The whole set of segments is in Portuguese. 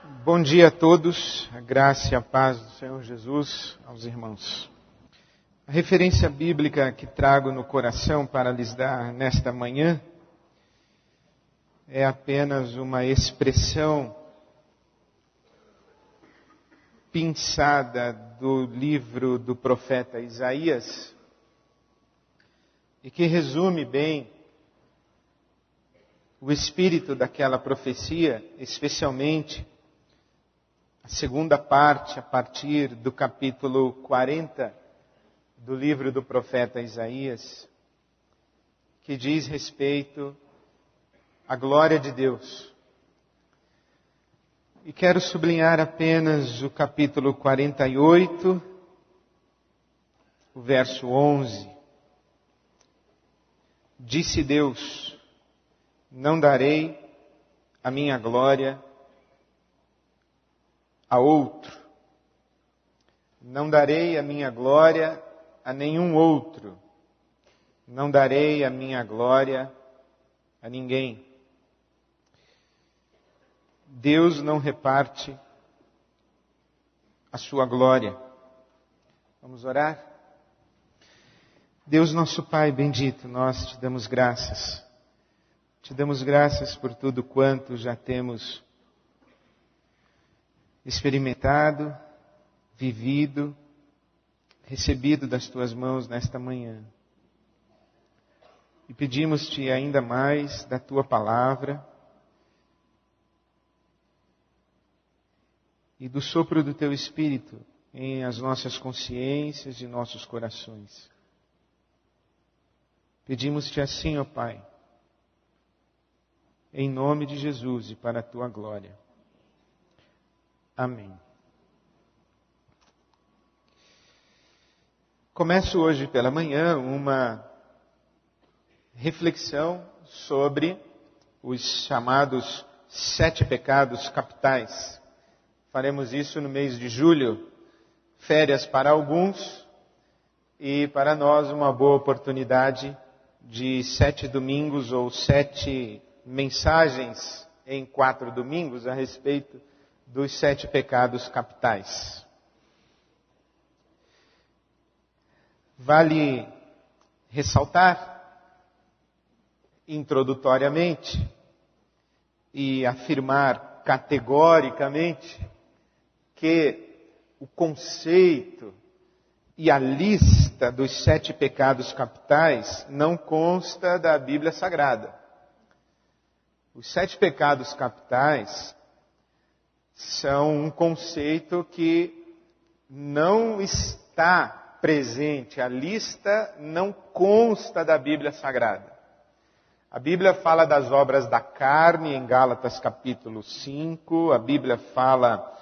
Bom dia a todos, a graça e a paz do Senhor Jesus aos irmãos. A referência bíblica que trago no coração para lhes dar nesta manhã é apenas uma expressão pinçada do livro do profeta Isaías e que resume bem o espírito daquela profecia, especialmente a segunda parte, a partir do capítulo 40 do livro do profeta Isaías, que diz respeito à glória de Deus. E quero sublinhar apenas o capítulo 48, o verso 11. Disse Deus: não darei a minha glória a outro. Não darei a minha glória a nenhum outro. Não darei a minha glória a ninguém. Deus não reparte a sua glória. Vamos orar? Deus nosso Pai bendito, nós te damos graças. Te damos graças por tudo quanto já temos experimentado, vivido, recebido das tuas mãos nesta manhã. E pedimos-te ainda mais da tua palavra e do sopro do teu Espírito em as nossas consciências e nossos corações. Pedimos-te assim, ó Pai, em nome de Jesus e para a tua glória. Amém. Começo hoje pela manhã uma reflexão sobre os chamados 7 pecados capitais. Faremos isso no mês de julho, férias para alguns e para nós uma boa oportunidade de 7 domingos ou 7 mensagens em 4 domingos a respeito dos 7 pecados capitais. Vale ressaltar, introdutoriamente, e afirmar categoricamente que o conceito e a lista dos 7 pecados capitais não consta da Bíblia Sagrada. Os 7 pecados capitais são um conceito que não está presente. A lista não consta da Bíblia Sagrada. A Bíblia fala das obras da carne em Gálatas capítulo 5. A Bíblia fala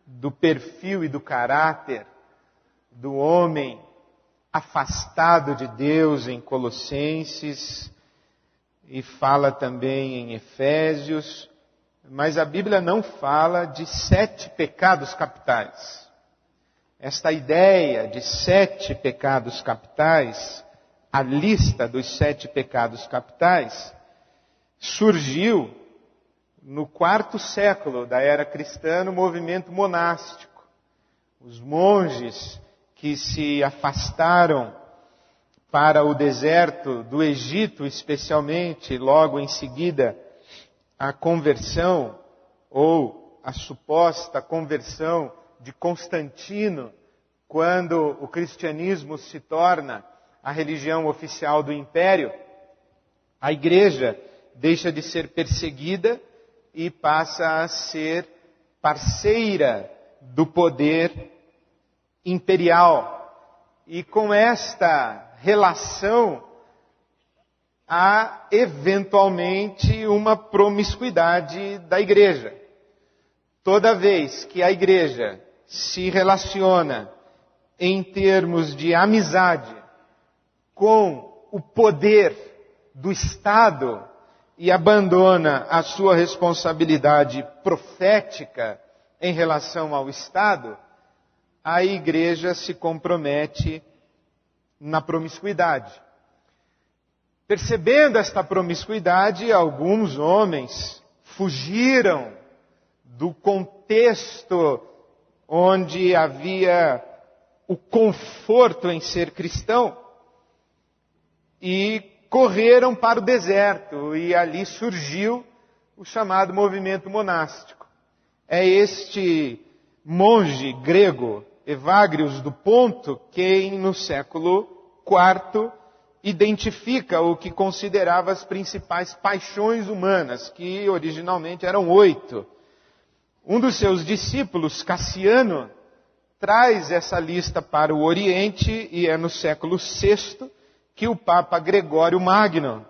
do perfil e do caráter do homem afastado de Deus em Colossenses. E fala também em Efésios. Mas a Bíblia não fala de 7 pecados capitais. Esta ideia de 7 pecados capitais, a lista dos 7 pecados capitais, surgiu no 4º século da era cristã, no movimento monástico. Os monges que se afastaram para o deserto do Egito, especialmente, logo em seguida, a conversão, ou a suposta conversão de Constantino, quando o cristianismo se torna a religião oficial do império, a igreja deixa de ser perseguida e passa a ser parceira do poder imperial. E com esta relação, há eventualmente uma promiscuidade da igreja. Toda vez que a igreja se relaciona em termos de amizade com o poder do Estado e abandona a sua responsabilidade profética em relação ao Estado, a igreja se compromete na promiscuidade. Percebendo esta promiscuidade, alguns homens fugiram do contexto onde havia o conforto em ser cristão, e correram para o deserto, e ali surgiu o chamado movimento monástico. É este monge grego, Evagrius do Ponto, quem no século IV identifica o que considerava as principais paixões humanas, que originalmente eram 8. Um dos seus discípulos, Cassiano, traz essa lista para o Oriente, e é no século VI que o Papa Gregório Magno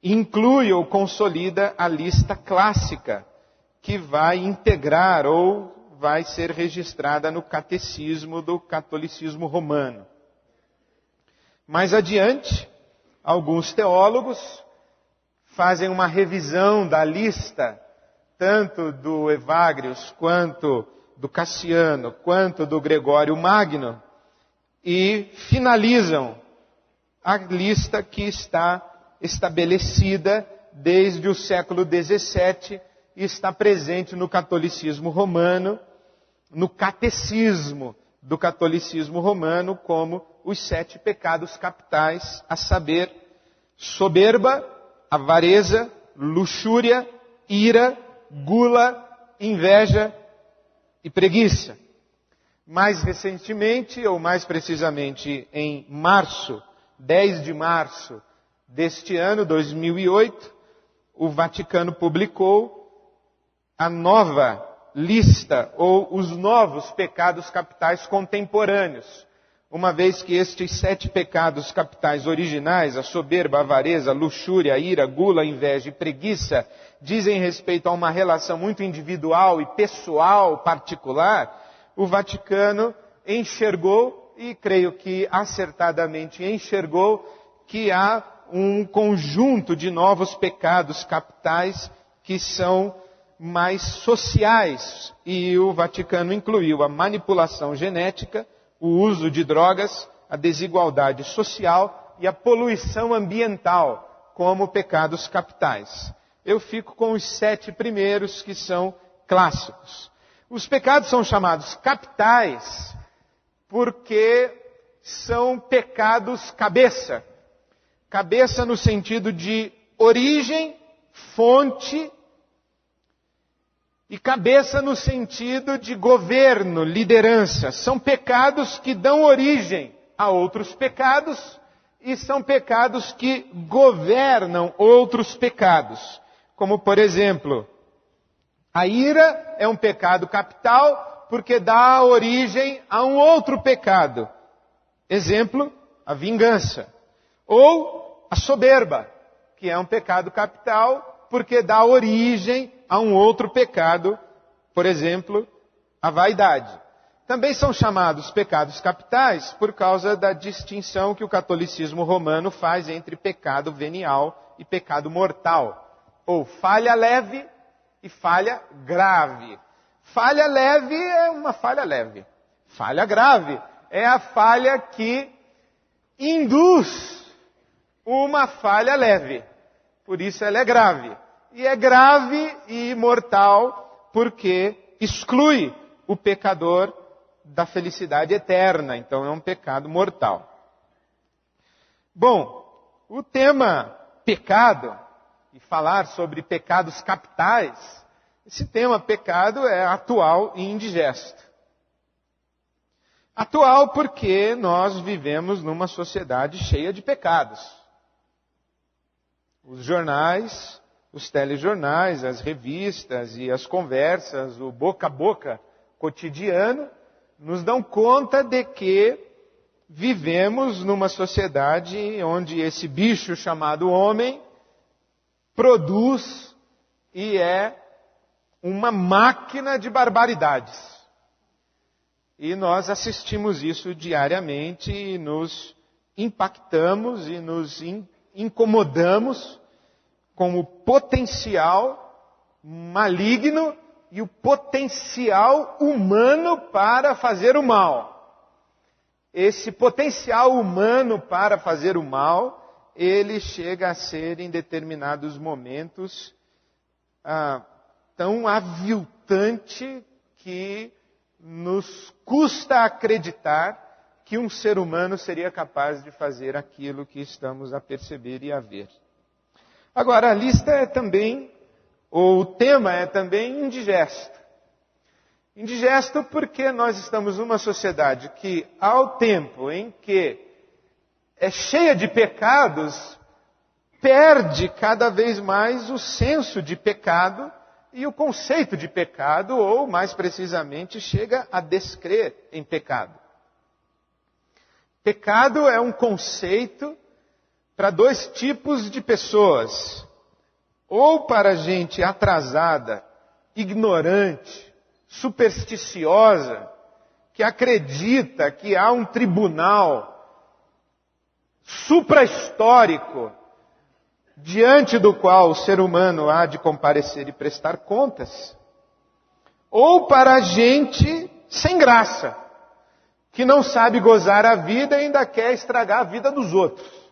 inclui ou consolida a lista clássica, que vai integrar ou vai ser registrada no catecismo do catolicismo romano. Mais adiante, alguns teólogos fazem uma revisão da lista, tanto do Evagrius, quanto do Cassiano, quanto do Gregório Magno, e finalizam a lista que está estabelecida desde o século XVII e está presente no catolicismo romano, no catecismo do catolicismo romano, como os 7 pecados capitais, a saber, soberba, avareza, luxúria, ira, gula, inveja e preguiça. Mais recentemente, ou mais precisamente em março, 10 de março deste ano, 2008, o Vaticano publicou a nova lista, ou os novos pecados capitais contemporâneos, uma vez que estes 7 pecados capitais originais, a soberba, a avareza, a luxúria, a ira, gula, inveja e preguiça, dizem respeito a uma relação muito individual e pessoal, particular. O Vaticano enxergou, e creio que acertadamente enxergou, que há um conjunto de novos pecados capitais que são mais sociais, e o Vaticano incluiu a manipulação genética, o uso de drogas, a desigualdade social e a poluição ambiental como pecados capitais. Eu fico com os 7 primeiros, que são clássicos. Os pecados são chamados capitais porque são pecados cabeça. Cabeça no sentido de origem, fonte, e cabeça no sentido de governo, liderança. São pecados que dão origem a outros pecados e são pecados que governam outros pecados. Como, por exemplo, a ira é um pecado capital porque dá origem a um outro pecado. Exemplo, a vingança. Ou a soberba, que é um pecado capital porque dá origem a um outro pecado, por exemplo, a vaidade. Também são chamados pecados capitais por causa da distinção que o catolicismo romano faz entre pecado venial e pecado mortal, ou falha leve e falha grave. Falha leve é uma falha leve. Falha grave é a falha que induz uma falha leve. Por isso ela é grave. E é grave e mortal porque exclui o pecador da felicidade eterna. Então é um pecado mortal. Bom, o tema pecado, e falar sobre pecados capitais, esse tema pecado é atual e indigesto. Atual porque nós vivemos numa sociedade cheia de pecados. Os jornais, os telejornais, as revistas e as conversas, o boca a boca cotidiano, nos dão conta de que vivemos numa sociedade onde esse bicho chamado homem produz e é uma máquina de barbaridades. E nós assistimos isso diariamente e nos impactamos e nos incomodamos com o potencial maligno e o potencial humano para fazer o mal. Esse potencial humano para fazer o mal, ele chega a ser em determinados momentos tão aviltante que nos custa acreditar que um ser humano seria capaz de fazer aquilo que estamos a perceber e a ver. Agora, a lista é também, ou o tema é também indigesto. Indigesto porque nós estamos numa sociedade que, ao tempo em que é cheia de pecados, perde cada vez mais o senso de pecado e o conceito de pecado, ou mais precisamente, chega a descrer em pecado. Pecado é um conceito para dois tipos de pessoas. Ou para gente atrasada, ignorante, supersticiosa, que acredita que há um tribunal suprahistórico diante do qual o ser humano há de comparecer e prestar contas. Ou para gente sem graça, que não sabe gozar a vida e ainda quer estragar a vida dos outros.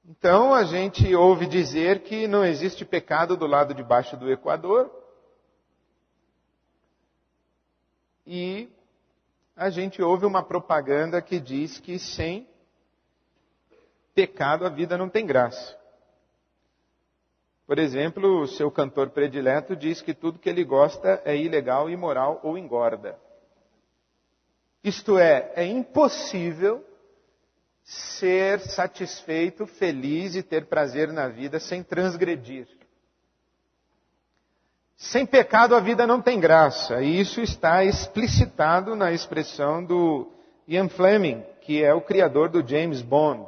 Então a gente ouve dizer que não existe pecado do lado de baixo do Equador. E a gente ouve uma propaganda que diz que sem pecado a vida não tem graça. Por exemplo, o seu cantor predileto diz que tudo que ele gosta é ilegal, imoral ou engorda. Isto é impossível ser satisfeito, feliz e ter prazer na vida sem transgredir. Sem pecado a vida não tem graça. E isso está explicitado na expressão do Ian Fleming, que é o criador do James Bond,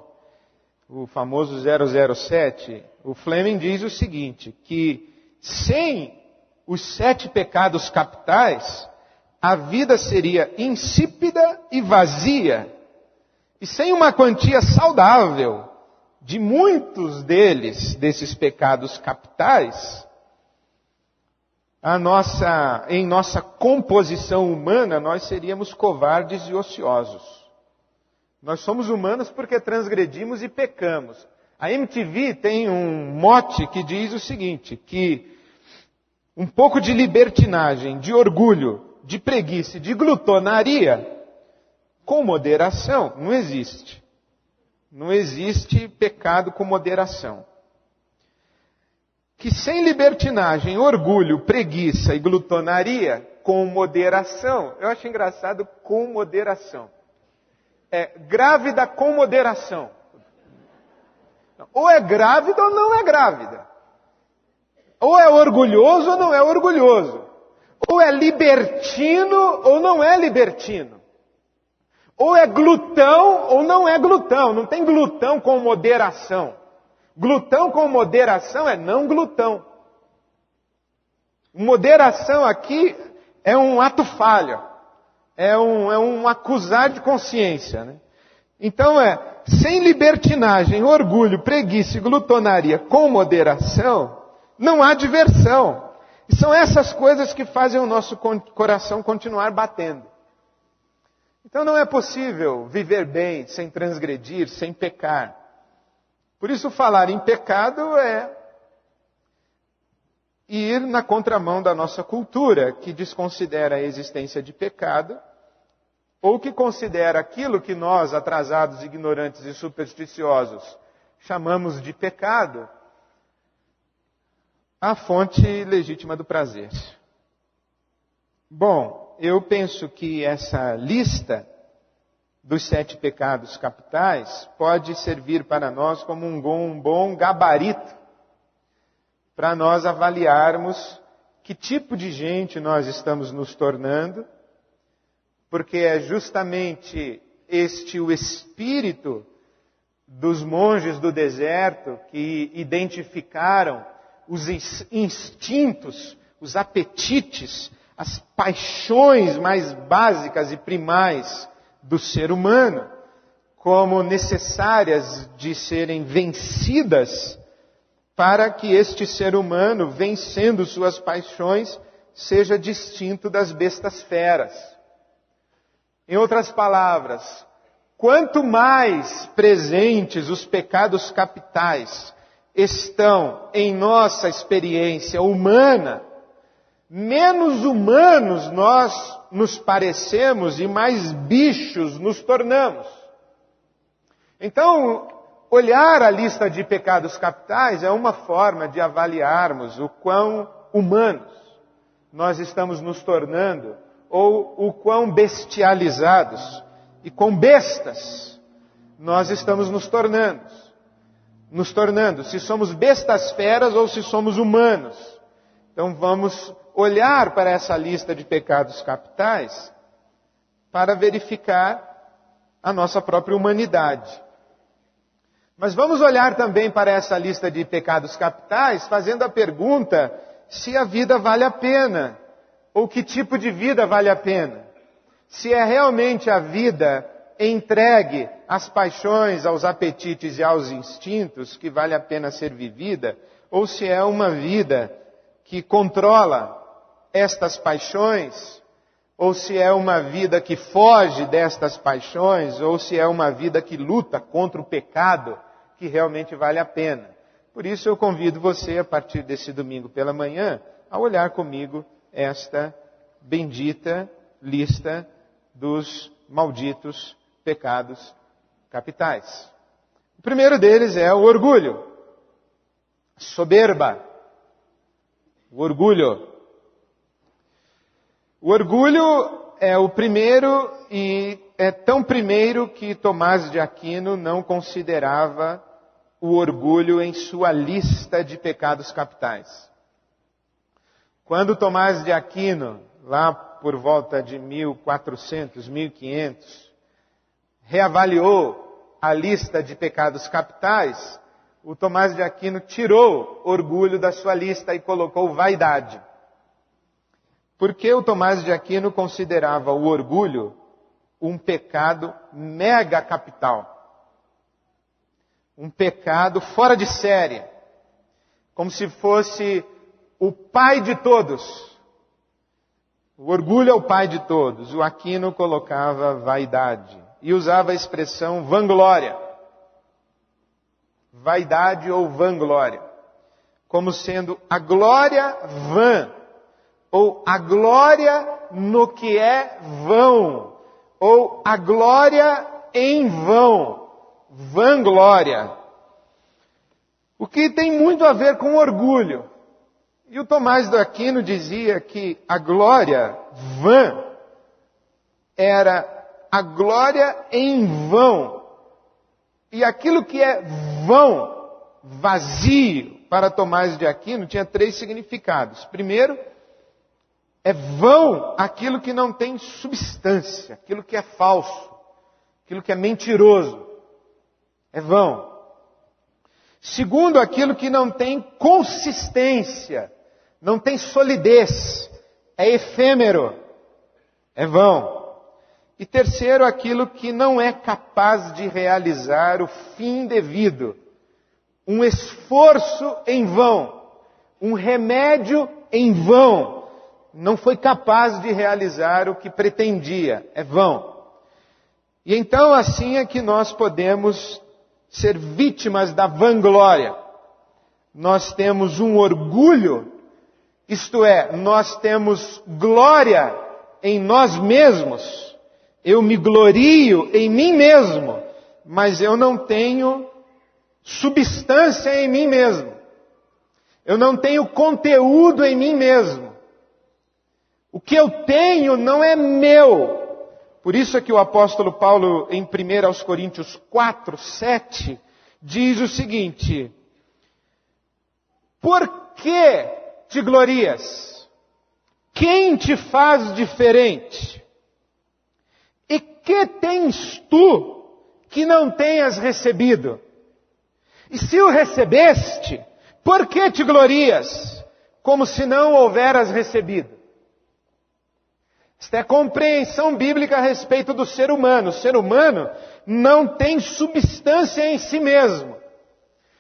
o famoso 007. O Fleming diz o seguinte, que sem os 7 pecados capitais, a vida seria insípida e vazia. E sem uma quantia saudável de muitos desses pecados capitais, em nossa composição humana, nós seríamos covardes e ociosos. Nós somos humanos porque transgredimos e pecamos. A MTV tem um mote que diz o seguinte, que um pouco de libertinagem, de orgulho, de preguiça e de glutonaria, com moderação, não existe. Não existe pecado com moderação. Que sem libertinagem, orgulho, preguiça e glutonaria, com moderação, eu acho engraçado, com moderação. É grávida com moderação. Ou é grávida ou não é grávida. Ou é orgulhoso ou não é orgulhoso. Ou é libertino ou não é libertino. Ou é glutão ou não é glutão. Não tem glutão com moderação. Glutão com moderação é não glutão. Moderação aqui é um ato falho. É um acusar de consciência. Né? Então sem libertinagem, orgulho, preguiça e glutonaria com moderação, não há diversão. E são essas coisas que fazem o nosso coração continuar batendo. Então não é possível viver bem sem transgredir, sem pecar. Por isso falar em pecado é ir na contramão da nossa cultura, que desconsidera a existência de pecado, ou que considera aquilo que nós, atrasados, ignorantes e supersticiosos, chamamos de pecado, a fonte legítima do prazer. Bom, eu penso que essa lista dos 7 pecados capitais pode servir para nós como um bom gabarito para nós avaliarmos que tipo de gente nós estamos nos tornando, porque é justamente o espírito dos monges do deserto que identificaram os instintos, os apetites, as paixões mais básicas e primais do ser humano, como necessárias de serem vencidas para que este ser humano, vencendo suas paixões, seja distinto das bestas feras. Em outras palavras, quanto mais presentes os pecados capitais estão em nossa experiência humana, menos humanos nós nos parecemos e mais bichos nos tornamos. Então, olhar a lista de pecados capitais é uma forma de avaliarmos o quão humanos nós estamos nos tornando, ou o quão bestializados e quão bestas nós estamos nos tornando, se somos bestas feras ou se somos humanos. Então vamos olhar para essa lista de pecados capitais para verificar a nossa própria humanidade. Mas vamos olhar também para essa lista de pecados capitais fazendo a pergunta se a vida vale a pena, ou que tipo de vida vale a pena. Se é realmente a vida entregue às paixões, aos apetites e aos instintos que vale a pena ser vivida, ou se é uma vida que controla estas paixões, ou se é uma vida que foge destas paixões, ou se é uma vida que luta contra o pecado, que realmente vale a pena. Por isso eu convido você, a partir desse domingo pela manhã, a olhar comigo esta bendita lista dos malditos pecados capitais. O primeiro deles é o orgulho, soberba, o orgulho. O orgulho é o primeiro e é tão primeiro que Tomás de Aquino não considerava o orgulho em sua lista de pecados capitais. Quando Tomás de Aquino, lá por volta de 1400, 1500, reavaliou a lista de pecados capitais, o Tomás de Aquino tirou orgulho da sua lista e colocou vaidade. Porque o Tomás de Aquino considerava o orgulho um pecado mega capital. Um pecado fora de série. Como se fosse o pai de todos. O orgulho é o pai de todos. O Aquino colocava vaidade. E usava a expressão vanglória. Vaidade ou vanglória. Como sendo a glória vã. Ou a glória no que é vão. Ou a glória em vão. Vanglória. O que tem muito a ver com orgulho. E o Tomás de Aquino dizia que a glória vã era a glória em vão. E aquilo que é vão, vazio, para Tomás de Aquino, tinha 3 significados. Primeiro, é vão aquilo que não tem substância, aquilo que é falso, aquilo que é mentiroso. É vão. Segundo, aquilo que não tem consistência, não tem solidez, é efêmero, é vão. E terceiro, aquilo que não é capaz de realizar o fim devido, um esforço em vão, um remédio em vão, não foi capaz de realizar o que pretendia, é vão. E então assim é que nós podemos ser vítimas da vanglória. Nós temos um orgulho, isto é, nós temos glória em nós mesmos. Eu me glorio em mim mesmo, mas eu não tenho substância em mim mesmo. Eu não tenho conteúdo em mim mesmo. O que eu tenho não é meu. Por isso é que o apóstolo Paulo, em 1 Coríntios 4, 7, diz o seguinte: por que te glorias? Quem te faz diferente? E que tens tu que não tenhas recebido? E se o recebeste, por que te glorias? Como se não houveras recebido. Esta é a compreensão bíblica a respeito do ser humano. O ser humano não tem substância em si mesmo.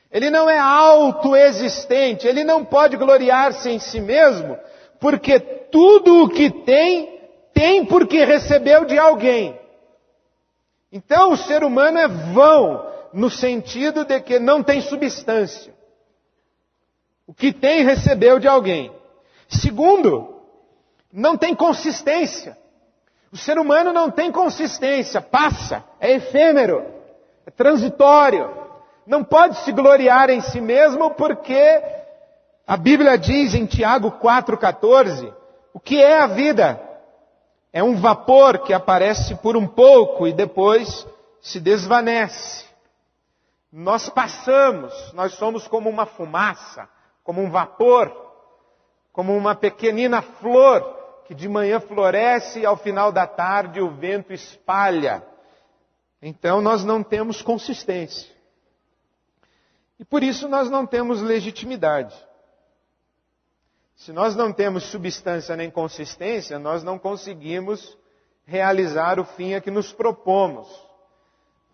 Ele não é autoexistente. Ele não pode gloriar-se em si mesmo, porque tudo o que tem, tem porque recebeu de alguém. Então o ser humano é vão, no sentido de que não tem substância. O que tem, recebeu de alguém. Segundo, não tem consistência. O ser humano não tem consistência, passa, é efêmero, é transitório. Não pode se gloriar em si mesmo porque a Bíblia diz em Tiago 4,14, o que é a vida? É um vapor que aparece por um pouco e depois se desvanece. Nós passamos, nós somos como uma fumaça, como um vapor, como uma pequenina flor que de manhã floresce e ao final da tarde o vento espalha. Então nós não temos consistência. E por isso nós não temos legitimidade. Se nós não temos substância nem consistência, nós não conseguimos realizar o fim a que nos propomos.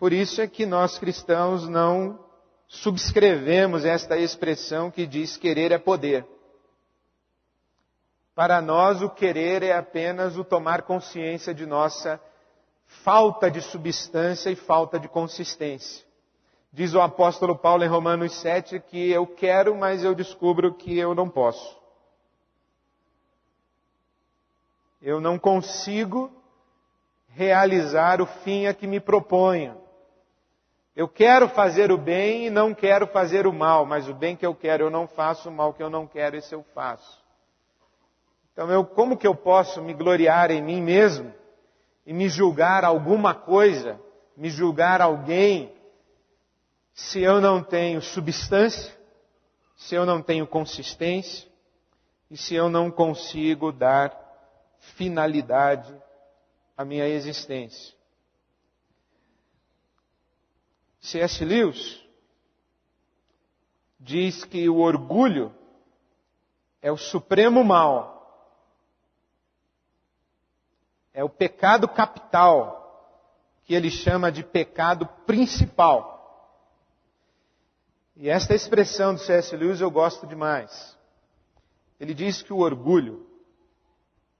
Por isso é que nós cristãos não subscrevemos esta expressão que diz querer é poder. Para nós o querer é apenas o tomar consciência de nossa falta de substância e falta de consistência. Diz o apóstolo Paulo em Romanos 7 que eu quero, mas eu descubro que eu não posso. Eu não consigo realizar o fim a que me proponho. Eu quero fazer o bem e não quero fazer o mal, mas o bem que eu quero eu não faço, o mal que eu não quero esse eu faço. Então como que eu posso me gloriar em mim mesmo e me julgar alguma coisa, me julgar alguém, se eu não tenho substância, se eu não tenho consistência e se eu não consigo dar finalidade à minha existência? C.S. Lewis diz que o orgulho é o supremo mal. É o pecado capital, que ele chama de pecado principal. E esta expressão do C.S. Lewis eu gosto demais. Ele diz que o orgulho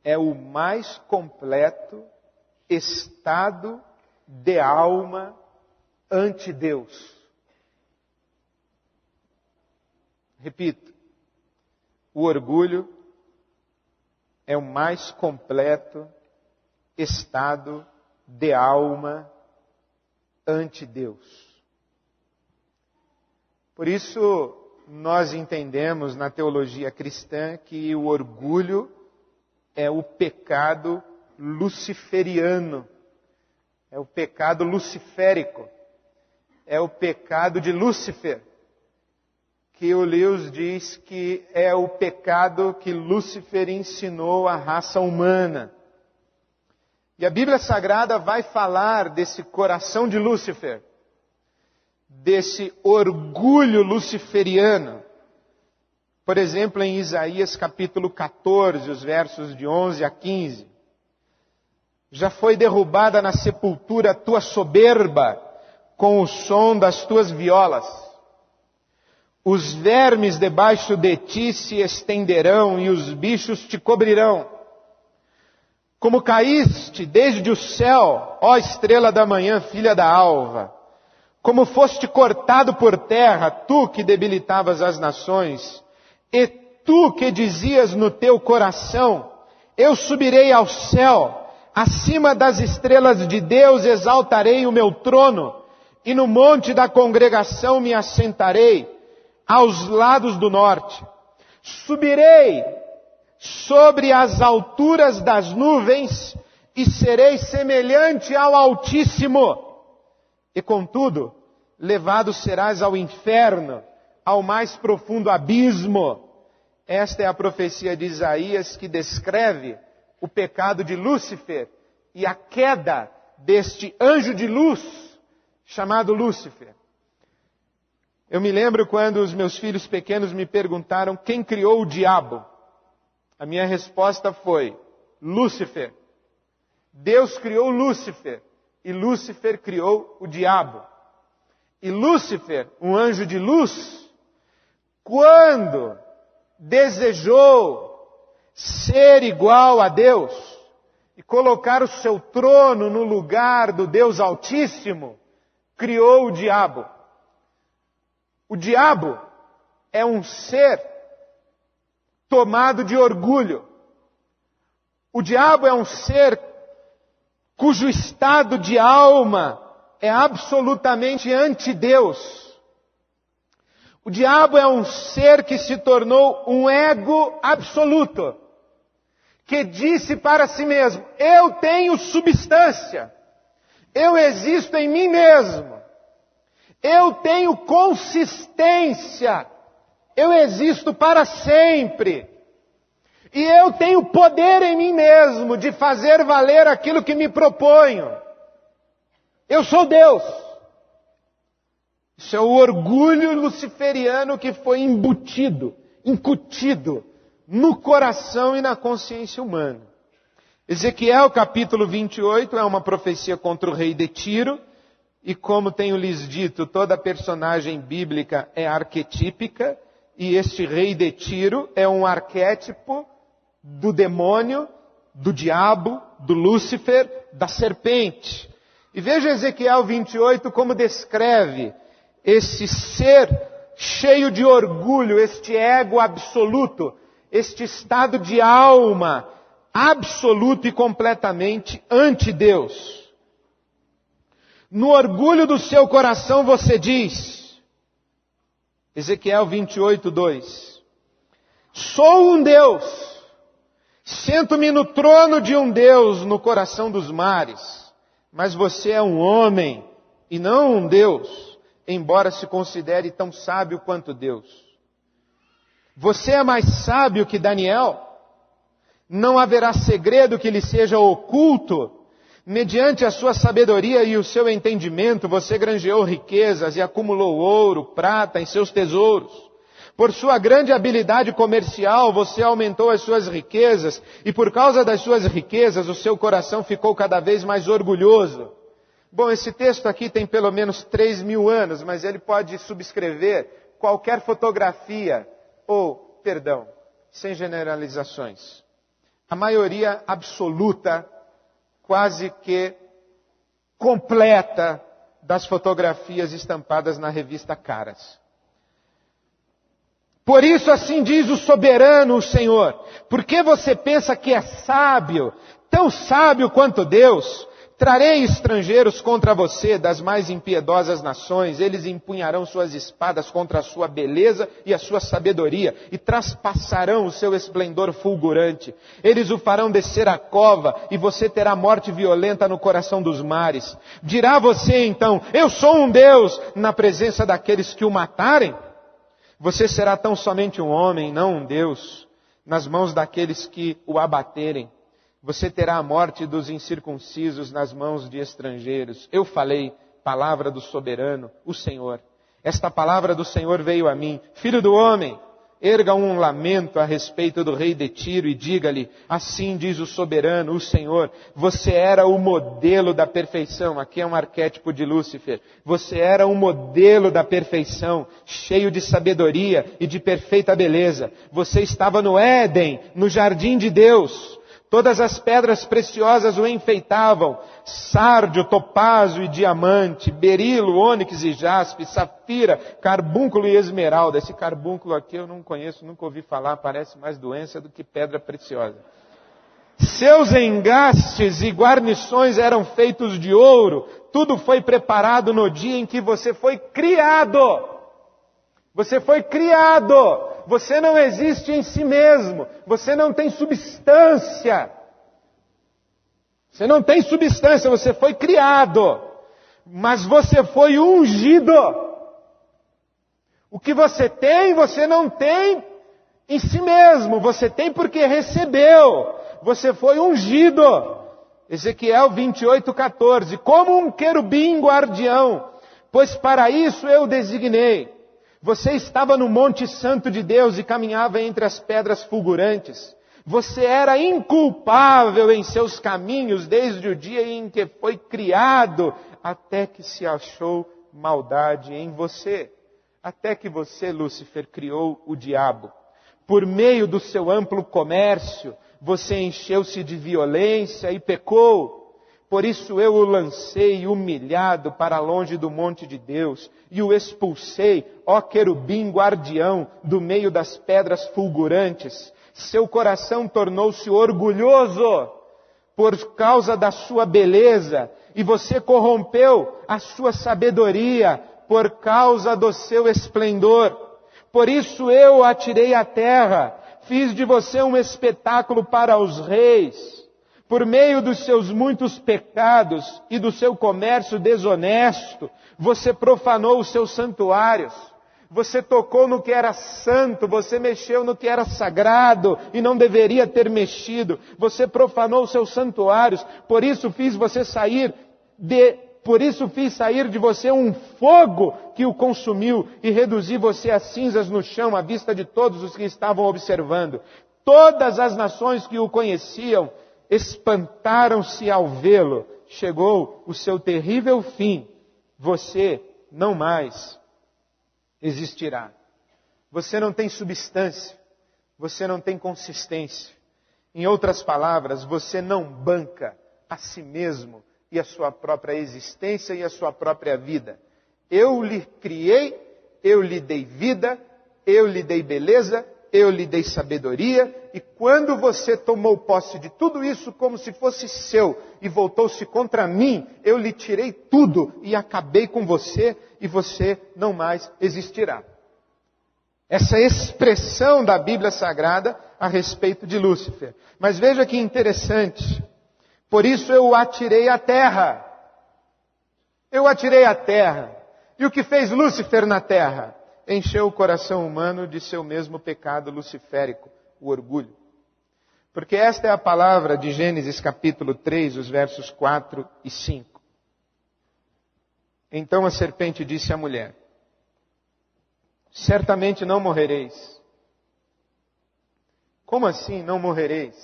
é o mais completo estado de alma ante Deus. Repito, o orgulho é o mais completo estado de alma ante Deus. Por isso, nós entendemos na teologia cristã que o orgulho é o pecado luciferiano, é o pecado luciférico, é o pecado de Lúcifer, que o Lewis diz que é o pecado que Lúcifer ensinou à raça humana. E a Bíblia Sagrada vai falar desse coração de Lúcifer, desse orgulho luciferiano. Por exemplo, em Isaías capítulo 14, os versos de 11 a 15. Já foi derrubada na sepultura a tua soberba com o som das tuas violas. Os vermes debaixo de ti se estenderão e os bichos te cobrirão. Como caíste desde o céu, ó estrela da manhã, filha da alva. Como foste cortado por terra, tu que debilitavas as nações, e tu que dizias no teu coração, eu subirei ao céu, acima das estrelas de Deus exaltarei o meu trono, e no monte da congregação me assentarei, aos lados do norte. Subirei sobre as alturas das nuvens, e serei semelhante ao Altíssimo. E contudo, levado serás ao inferno, ao mais profundo abismo. Esta é a profecia de Isaías que descreve o pecado de Lúcifer e a queda deste anjo de luz chamado Lúcifer. Eu me lembro quando os meus filhos pequenos me perguntaram quem criou o diabo. A minha resposta foi Lúcifer. Deus criou Lúcifer e Lúcifer criou o diabo. E Lúcifer, um anjo de luz, quando desejou ser igual a Deus e colocar o seu trono no lugar do Deus Altíssimo, criou o diabo. O diabo é um ser tomado de orgulho. O diabo é um ser cujo estado de alma é absolutamente anti-Deus. O diabo é um ser que se tornou um ego absoluto, que disse para si mesmo: eu tenho substância, eu existo em mim mesmo, eu tenho consistência, eu existo para sempre, e eu tenho poder em mim mesmo de fazer valer aquilo que me proponho. Eu sou Deus. Isso é o orgulho luciferiano que foi incutido no coração e na consciência humana. Ezequiel capítulo 28 é uma profecia contra o rei de Tiro, e como tenho lhes dito, toda personagem bíblica é arquetípica, e este rei de Tiro é um arquétipo do demônio, do diabo, do Lúcifer, da serpente. E veja Ezequiel 28 como descreve esse ser cheio de orgulho, este ego absoluto, este estado de alma absoluto e completamente anti-Deus. No orgulho do seu coração você diz, Ezequiel 28, 2, sou um Deus, sento-me no trono de um Deus no coração dos mares, mas você é um homem e não um Deus, embora se considere tão sábio quanto Deus. Você é mais sábio que Daniel? Não haverá segredo que lhe seja oculto. Mediante a sua sabedoria e o seu entendimento, você granjeou riquezas e acumulou ouro, prata em seus tesouros. Por sua grande habilidade comercial, você aumentou as suas riquezas, e por causa das suas riquezas, o seu coração ficou cada vez mais orgulhoso. Bom, esse texto aqui tem pelo menos 3.000 anos, mas ele pode subscrever qualquer fotografia, sem generalizações. A maioria absoluta, quase que completa, das fotografias estampadas na revista Caras. Por isso assim diz o soberano, o Senhor: por que você pensa que é sábio, tão sábio quanto Deus? Trarei estrangeiros contra você das mais impiedosas nações, eles empunharão suas espadas contra a sua beleza e a sua sabedoria, e traspassarão o seu esplendor fulgurante. Eles o farão descer à cova, e você terá morte violenta no coração dos mares. Dirá você então: eu sou um Deus, na presença daqueles que o matarem? Você será tão somente um homem, não um Deus, nas mãos daqueles que o abaterem. Você terá a morte dos incircuncisos nas mãos de estrangeiros. Eu falei, palavra do soberano, o Senhor. Esta palavra do Senhor veio a mim. Filho do homem, erga um lamento a respeito do rei de Tiro e diga-lhe: assim diz o soberano, o Senhor, você era o modelo da perfeição. Aqui é um arquétipo de Lúcifer. Você era um modelo da perfeição, cheio de sabedoria e de perfeita beleza. Você estava no Éden, no jardim de Deus. Todas as pedras preciosas o enfeitavam: sárdio, topázio e diamante, berilo, ônix e jaspe, safira, carbúnculo e esmeralda. Esse carbúnculo aqui eu não conheço, nunca ouvi falar, parece mais doença do que pedra preciosa. Seus engastes e guarnições eram feitos de ouro. Tudo foi preparado no dia em que você foi criado. Você foi criado. Você não existe em si mesmo. Você não tem substância. Você não tem substância, você foi criado. Mas você foi ungido. O que você tem, você não tem em si mesmo. Você tem porque recebeu. Você foi ungido. Ezequiel 28:14. Como um querubim guardião, pois para isso eu designei. Você estava no Monte Santo de Deus e caminhava entre as pedras fulgurantes. Você era inculpável em seus caminhos desde o dia em que foi criado, até que se achou maldade em você. Até que você, Lúcifer, criou o diabo. Por meio do seu amplo comércio, você encheu-se de violência e pecou. Por isso eu o lancei humilhado para longe do monte de Deus e o expulsei, ó querubim guardião, do meio das pedras fulgurantes. Seu coração tornou-se orgulhoso por causa da sua beleza e você corrompeu a sua sabedoria por causa do seu esplendor. Por isso eu o atirei à terra, fiz de você um espetáculo para os reis. Por meio dos seus muitos pecados e do seu comércio desonesto, você profanou os seus santuários. Você tocou no que era santo, você mexeu no que era sagrado e não deveria ter mexido. Você profanou os seus santuários, por isso fiz sair de você um fogo que o consumiu e reduzi você a cinzas no chão à vista de todos os que estavam observando. Todas as nações que o conheciam espantaram-se ao vê-lo. Chegou o seu terrível fim. Você não mais existirá. Você não tem substância. Você não tem consistência. Em outras palavras, você não banca a si mesmo e a sua própria existência e a sua própria vida. Eu lhe criei, eu lhe dei vida, eu lhe dei beleza, eu lhe dei sabedoria, e quando você tomou posse de tudo isso como se fosse seu e voltou-se contra mim, eu lhe tirei tudo e acabei com você e você não mais existirá. Essa expressão da Bíblia Sagrada a respeito de Lúcifer. Mas veja que interessante. Por isso eu o atirei à terra. Eu atirei à terra. E o que fez Lúcifer na terra? Encheu o coração humano de seu mesmo pecado luciférico, o orgulho. Porque esta é a palavra de Gênesis capítulo 3, os versos 4 e 5. Então a serpente disse à mulher: certamente não morrereis. Como assim não morrereis?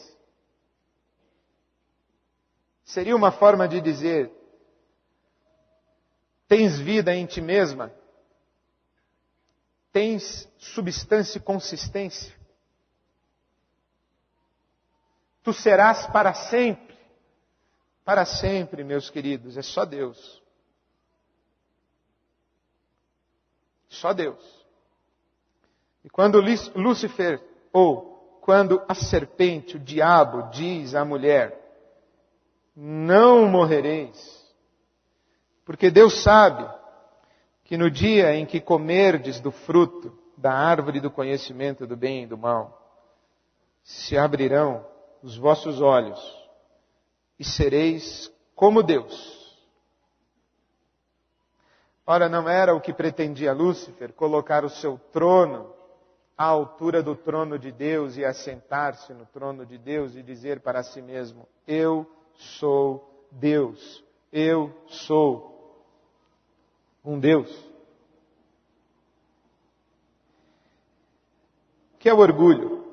Seria uma forma de dizer: tens vida em ti mesma? Tens substância e consistência? Tu serás para sempre. Para sempre, meus queridos, é só Deus. Só Deus. E quando Lúcifer, ou quando a serpente, o diabo, diz à mulher: não morrereis, porque Deus sabe que no dia em que comerdes do fruto da árvore do conhecimento do bem e do mal, se abrirão os vossos olhos e sereis como Deus. Ora, não era o que pretendia Lúcifer, colocar o seu trono à altura do trono de Deus e assentar-se no trono de Deus e dizer para si mesmo: eu sou Deus, eu sou um Deus. O que é o orgulho?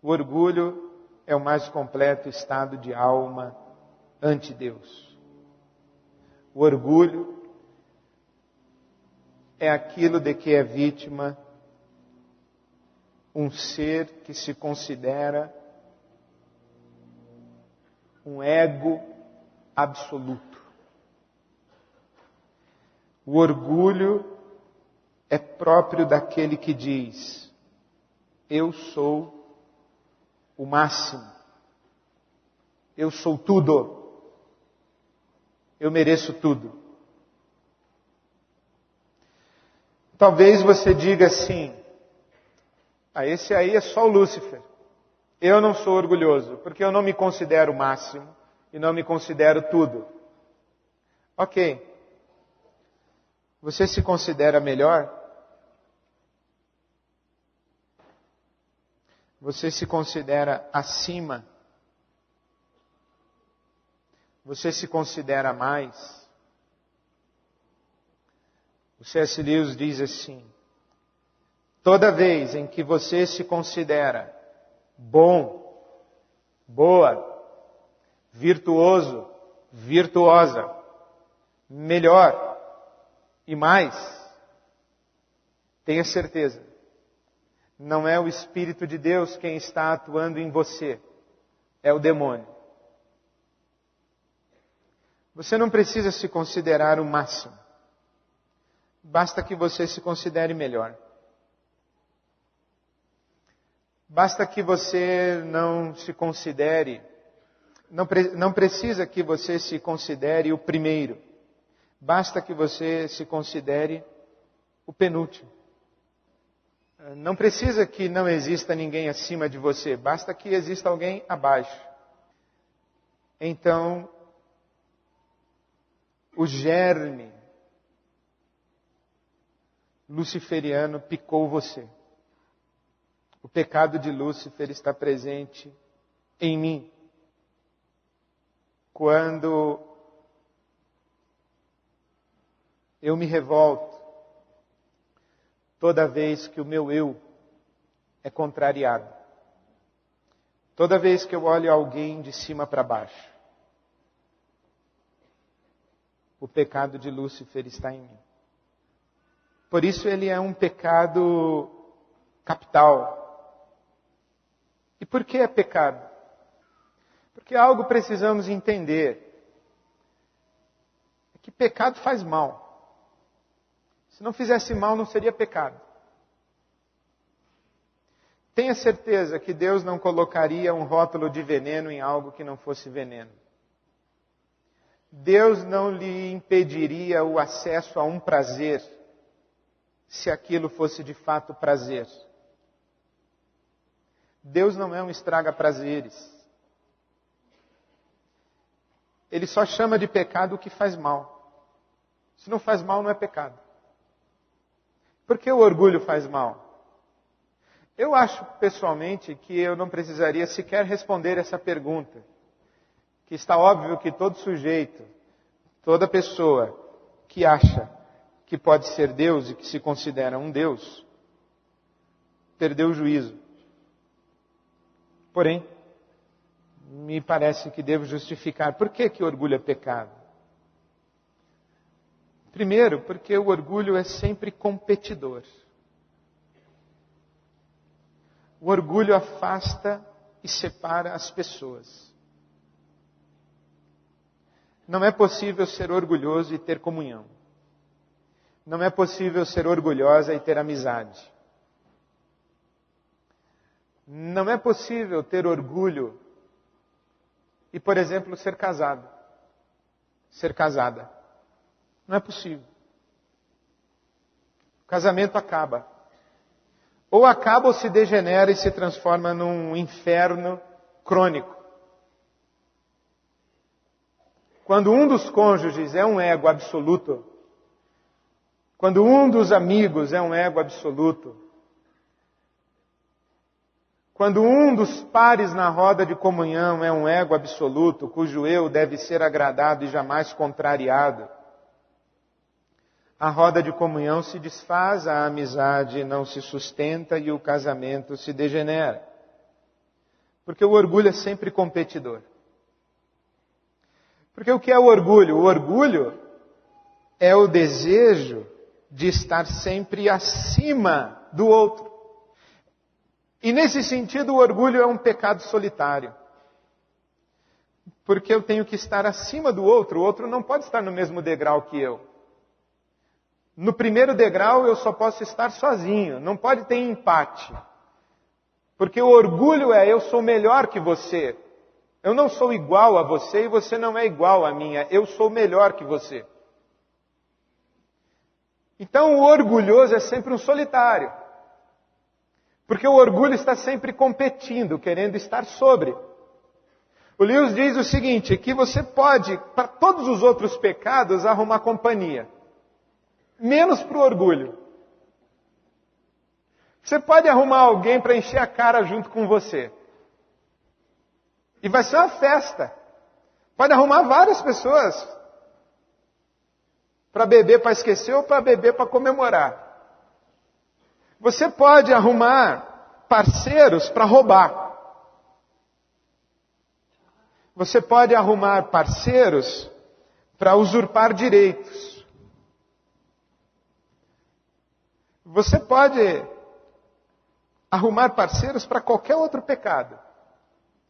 O orgulho é o mais completo estado de alma ante Deus. O orgulho é aquilo de que é vítima um ser que se considera um ego absoluto. O orgulho é próprio daquele que diz: eu sou o máximo, eu sou tudo, eu mereço tudo. Talvez você diga assim: esse aí é só o Lúcifer. Eu não sou orgulhoso, porque eu não me considero o máximo e não me considero tudo. Ok. Você se considera melhor? Você se considera acima? Você se considera mais? O C.S. Lewis diz assim: toda vez em que você se considera bom, boa, virtuoso, virtuosa, melhor e mais, tenha certeza, não é o Espírito de Deus quem está atuando em você, é o demônio. Você não precisa se considerar o máximo. Basta que você se considere melhor. Basta que você não se considere, não precisa que você se considere o primeiro. Basta que você se considere o penúltimo. Não precisa que não exista ninguém acima de você, basta que exista alguém abaixo. Então, o germe luciferiano picou você. O pecado de Lúcifer está presente em mim. Quando eu me revolto, toda vez que o meu eu é contrariado, toda vez que eu olho alguém de cima para baixo, o pecado de Lúcifer está em mim. Por isso ele é um pecado capital. E por que é pecado? Porque algo precisamos entender. É que pecado faz mal. Se não fizesse mal, não seria pecado. Tenha certeza que Deus não colocaria um rótulo de veneno em algo que não fosse veneno. Deus não lhe impediria o acesso a um prazer, se aquilo fosse de fato prazer. Deus não é um estraga-prazeres. Ele só chama de pecado o que faz mal. Se não faz mal, não é pecado. Por que o orgulho faz mal? Eu acho, pessoalmente, que eu não precisaria sequer responder essa pergunta. Que está óbvio que todo sujeito, toda pessoa que acha que pode ser Deus e que se considera um Deus, perdeu o juízo. Porém, me parece que devo justificar. Por que que orgulho é pecado? Primeiro, porque o orgulho é sempre competidor. O orgulho afasta e separa as pessoas. Não é possível ser orgulhoso e ter comunhão. Não é possível ser orgulhosa e ter amizade. Não é possível ter orgulho e, por exemplo, ser casado. Ser casada. Não é possível. O casamento acaba. Ou acaba ou se degenera e se transforma num inferno crônico. Quando um dos cônjuges é um ego absoluto, quando um dos amigos é um ego absoluto, quando um dos pares na roda de comunhão é um ego absoluto, cujo eu deve ser agradado e jamais contrariado, a roda de comunhão se desfaz, a amizade não se sustenta e o casamento se degenera. Porque o orgulho é sempre competidor. Porque o que é o orgulho? O orgulho é o desejo de estar sempre acima do outro. E nesse sentido, o orgulho é um pecado solitário. Porque eu tenho que estar acima do outro. O outro não pode estar no mesmo degrau que eu. No primeiro degrau, eu só posso estar sozinho. Não pode ter empate. Porque o orgulho é, eu sou melhor que você. Eu não sou igual a você e você não é igual a mim. Eu sou melhor que você. Então, o orgulhoso é sempre um solitário. Porque o orgulho está sempre competindo, querendo estar sobre. O Lewis diz o seguinte, que você pode, para todos os outros pecados, arrumar companhia. Menos para o orgulho. Você pode arrumar alguém para encher a cara junto com você. E vai ser uma festa. Pode arrumar várias pessoas. Para beber para esquecer ou para beber para comemorar. Você pode arrumar parceiros para roubar. Você pode arrumar parceiros para usurpar direitos. Você pode arrumar parceiros para qualquer outro pecado,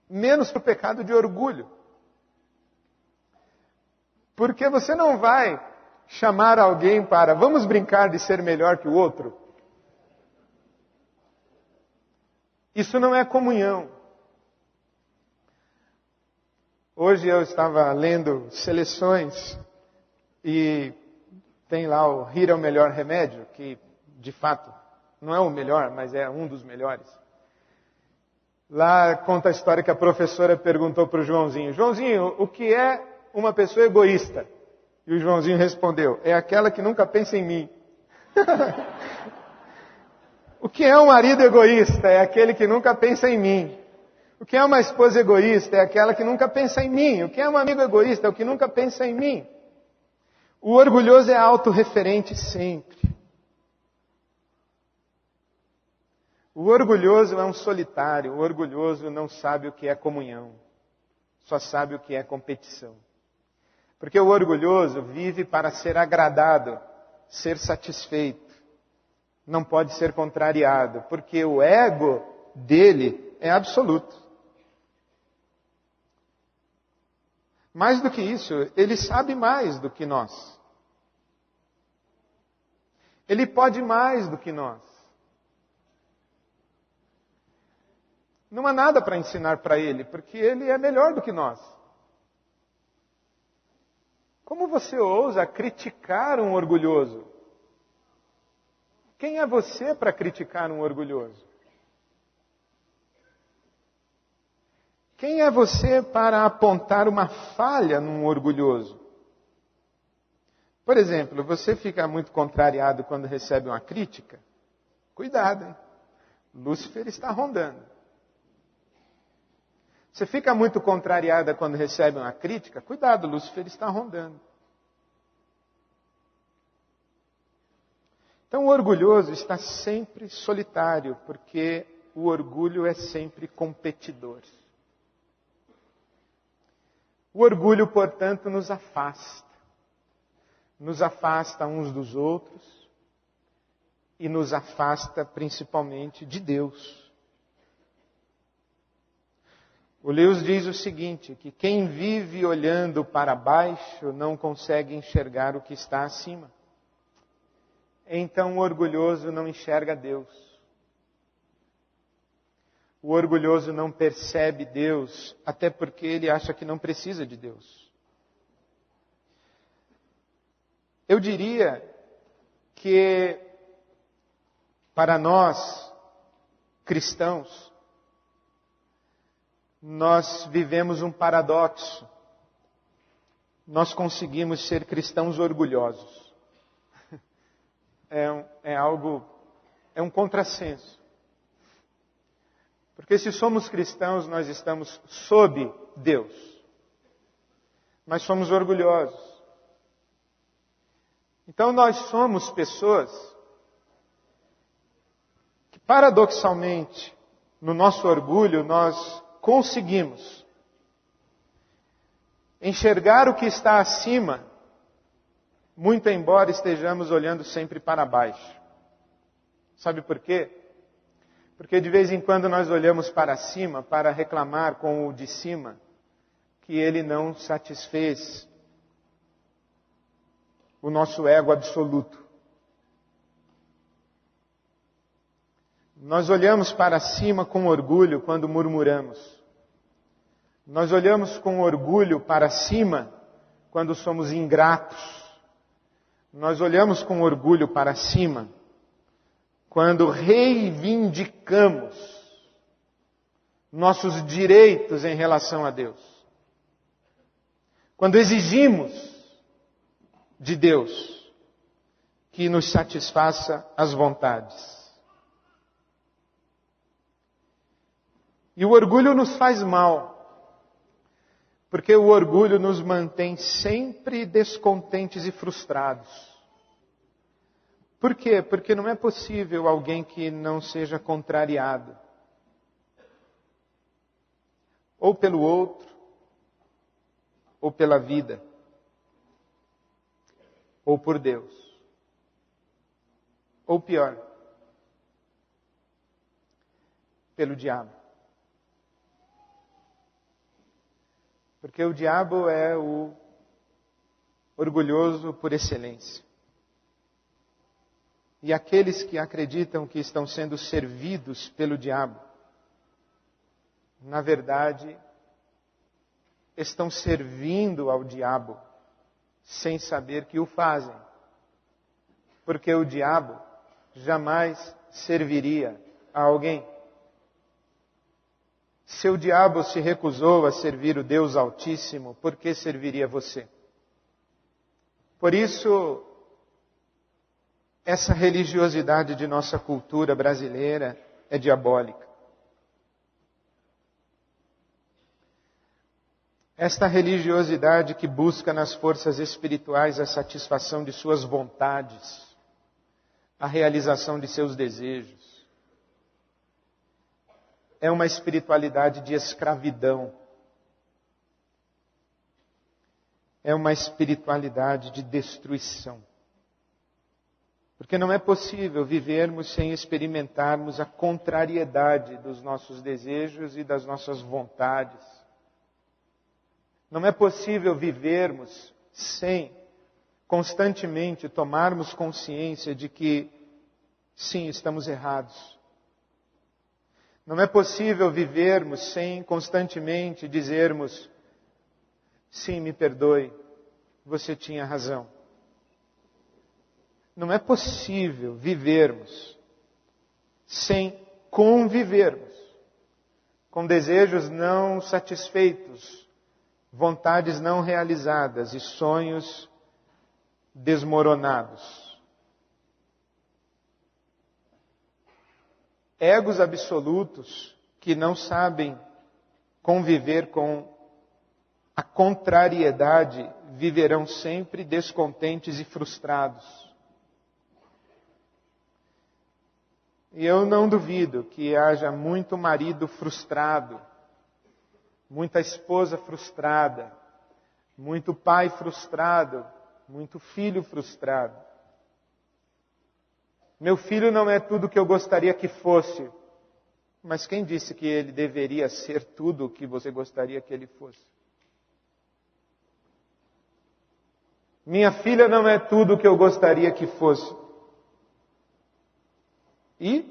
menos para o pecado de orgulho. Porque você não vai chamar alguém para, vamos brincar de ser melhor que o outro. Isso não é comunhão. Hoje eu estava lendo seleções e tem lá o Rir é o melhor remédio, que de fato não é o melhor, mas é um dos melhores. Lá conta a história que a professora perguntou para o Joãozinho: Joãozinho, o que é uma pessoa egoísta? E o Joãozinho respondeu: é aquela que nunca pensa em mim. O que é um marido egoísta? É aquele que nunca pensa em mim. O que é uma esposa egoísta? É aquela que nunca pensa em mim. O que é um amigo egoísta? É o que nunca pensa em mim. O orgulhoso é autorreferente sempre. O orgulhoso é um solitário. O orgulhoso não sabe o que é comunhão. Só sabe o que é competição. Porque o orgulhoso vive para ser agradado, ser satisfeito. Não pode ser contrariado, porque o ego dele é absoluto. Mais do que isso, ele sabe mais do que nós. Ele pode mais do que nós. Não há nada para ensinar para ele, porque ele é melhor do que nós. Como você ousa criticar um orgulhoso? Quem é você para criticar um orgulhoso? Quem é você para apontar uma falha num orgulhoso? Por exemplo, você fica muito contrariado quando recebe uma crítica? Cuidado, hein? Lúcifer está rondando. Você fica muito contrariada quando recebe uma crítica? Cuidado, Lúcifer está rondando. Então o orgulhoso está sempre solitário, porque o orgulho é sempre competidor. O orgulho, portanto, nos afasta. Nos afasta uns dos outros e nos afasta principalmente de Deus. O Lewis diz o seguinte, que quem vive olhando para baixo não consegue enxergar o que está acima. Então o orgulhoso não enxerga Deus. O orgulhoso não percebe Deus, até porque ele acha que não precisa de Deus. Eu diria que para nós, cristãos, nós vivemos um paradoxo. Nós conseguimos ser cristãos orgulhosos. É um contrassenso. Porque se somos cristãos, nós estamos sob Deus. Mas somos orgulhosos. Então nós somos pessoas que, paradoxalmente, no nosso orgulho, nós conseguimos enxergar o que está acima, muito embora estejamos olhando sempre para baixo. Sabe por quê? Porque de vez em quando nós olhamos para cima para reclamar com o de cima que ele não satisfez o nosso ego absoluto. Nós olhamos para cima com orgulho quando murmuramos. Nós olhamos com orgulho para cima quando somos ingratos. Nós olhamos com orgulho para cima quando reivindicamos nossos direitos em relação a Deus. Quando exigimos de Deus que nos satisfaça as vontades. E o orgulho nos faz mal, porque o orgulho nos mantém sempre descontentes e frustrados. Por quê? Porque não é possível alguém que não seja contrariado. Ou pelo outro, ou pela vida, ou por Deus. Ou pior, pelo diabo. Porque o diabo é o orgulhoso por excelência. E aqueles que acreditam que estão sendo servidos pelo diabo, na verdade, estão servindo ao diabo sem saber que o fazem. Porque o diabo jamais serviria a alguém. Se o diabo se recusou a servir o Deus Altíssimo, por que serviria você? Por isso, essa religiosidade de nossa cultura brasileira é diabólica. Esta religiosidade que busca nas forças espirituais a satisfação de suas vontades, a realização de seus desejos, é uma espiritualidade de escravidão. É uma espiritualidade de destruição. Porque não é possível vivermos sem experimentarmos a contrariedade dos nossos desejos e das nossas vontades. Não é possível vivermos sem constantemente tomarmos consciência de que, sim, estamos errados. Não é possível vivermos sem constantemente dizermos, sim, me perdoe, você tinha razão. Não é possível vivermos sem convivermos com desejos não satisfeitos, vontades não realizadas e sonhos desmoronados. Egos absolutos que não sabem conviver com a contrariedade viverão sempre descontentes e frustrados. E eu não duvido que haja muito marido frustrado, muita esposa frustrada, muito pai frustrado, muito filho frustrado. Meu filho não é tudo o que eu gostaria que fosse, mas quem disse que ele deveria ser tudo o que você gostaria que ele fosse? Minha filha não é tudo o que eu gostaria que fosse. E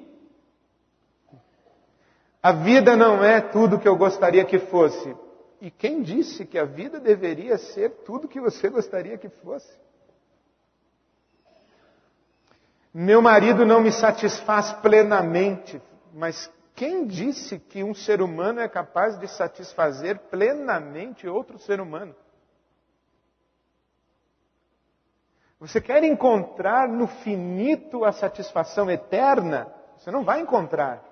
a vida não é tudo o que eu gostaria que fosse. E quem disse que a vida deveria ser tudo o que você gostaria que fosse? Meu marido não me satisfaz plenamente, mas quem disse que um ser humano é capaz de satisfazer plenamente outro ser humano? Você quer encontrar no finito a satisfação eterna? Você não vai encontrar.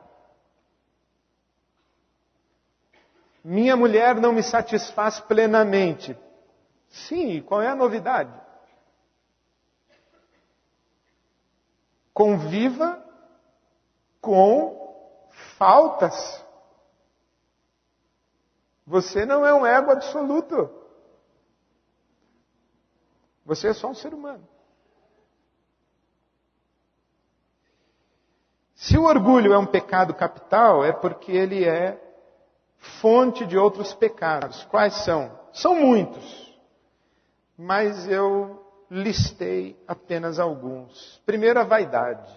Minha mulher não me satisfaz plenamente. Sim, qual é a novidade? Conviva com faltas. Você não é um ego absoluto. Você é só um ser humano. Se o orgulho é um pecado capital, é porque ele é fonte de outros pecados. Quais são? São muitos. Mas eu listei apenas alguns. Primeiro, a vaidade,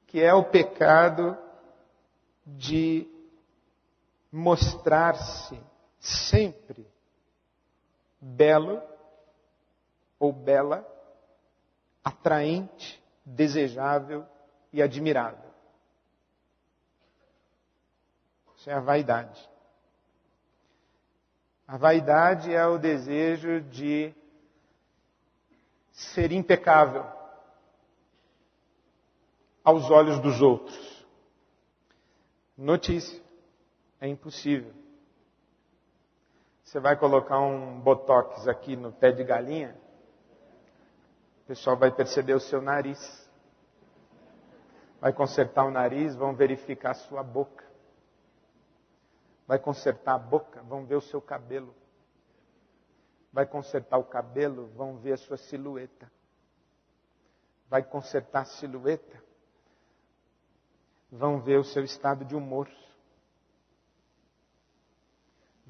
que é o pecado de mostrar-se sempre belo ou bela, atraente, desejável e admirável. Isso é a vaidade. A vaidade é o desejo de ser impecável aos olhos dos outros. Notícia, é impossível. Você vai colocar um botox aqui no pé de galinha, o pessoal vai perceber o seu nariz. Vai consertar o nariz, vão verificar a sua boca. Vai consertar a boca, vão ver o seu cabelo. Vai consertar o cabelo, vão ver a sua silhueta. Vai consertar a silhueta, vão ver o seu estado de humor.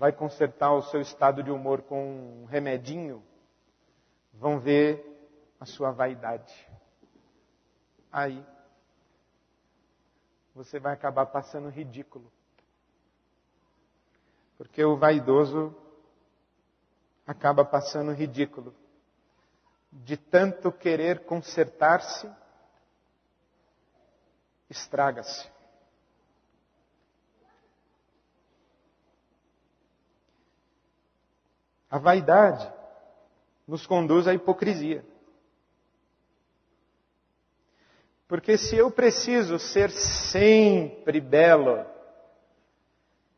vai consertar o seu estado de humor com um remedinho, vão ver a sua vaidade. Aí, você vai acabar passando ridículo. Porque o vaidoso acaba passando ridículo. De tanto querer consertar-se, estraga-se. A vaidade nos conduz à hipocrisia. Porque se eu preciso ser sempre belo,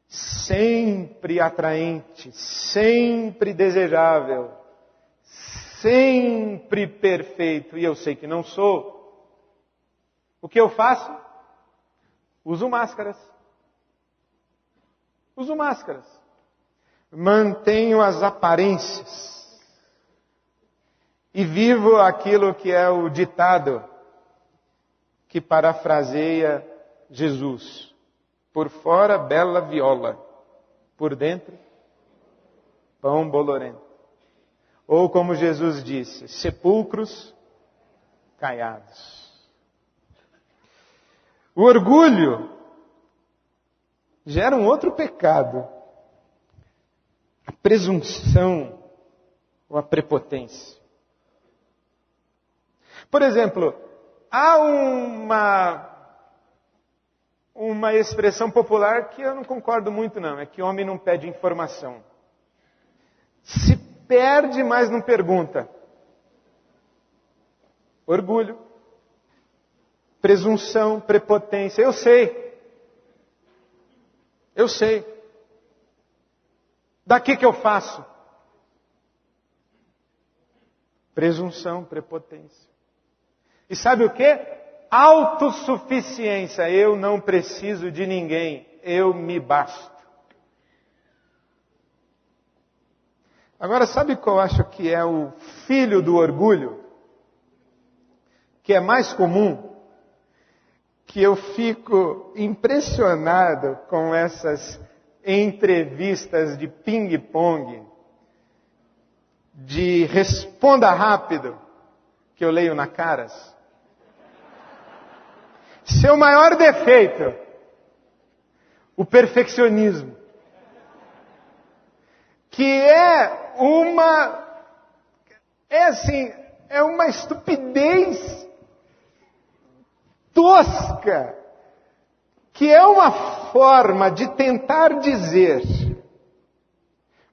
sempre atraente, sempre desejável, sempre perfeito, e eu sei que não sou, o que eu faço? Uso máscaras. Uso máscaras. Mantenho as aparências. E vivo aquilo que é o ditado que parafraseia Jesus. Por fora, bela viola. Por dentro, pão bolorento. Ou como Jesus disse, sepulcros caiados. O orgulho gera um outro pecado. A presunção ou a prepotência. Por exemplo, há uma expressão popular que eu não concordo muito não, é que homem não pede informação. Se perde, mas não pergunta. Orgulho, presunção, prepotência, eu sei. Daqui que eu faço? Presunção, prepotência. E sabe o que? Autossuficiência. Eu não preciso de ninguém. Eu me basto. Agora, sabe qual eu acho que é o filho do orgulho? Que é mais comum? Que eu fico impressionado com essas entrevistas de ping-pong, de responda rápido, que eu leio na Caras. Seu maior defeito, o perfeccionismo. Que é uma estupidez tosca, que é uma forma de tentar dizer: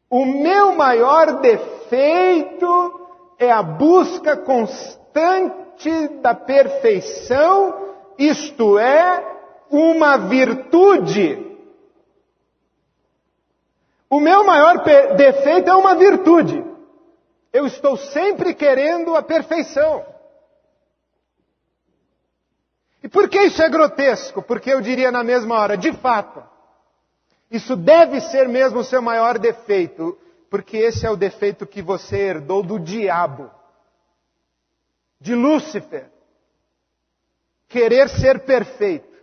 o meu maior defeito é a busca constante da perfeição, isto é, uma virtude. O meu maior defeito é uma virtude. Eu estou sempre querendo a perfeição. E por que isso é grotesco? Porque eu diria na mesma hora, de fato, isso deve ser mesmo o seu maior defeito, porque esse é o defeito que você herdou do diabo, de Lúcifer. Querer ser perfeito,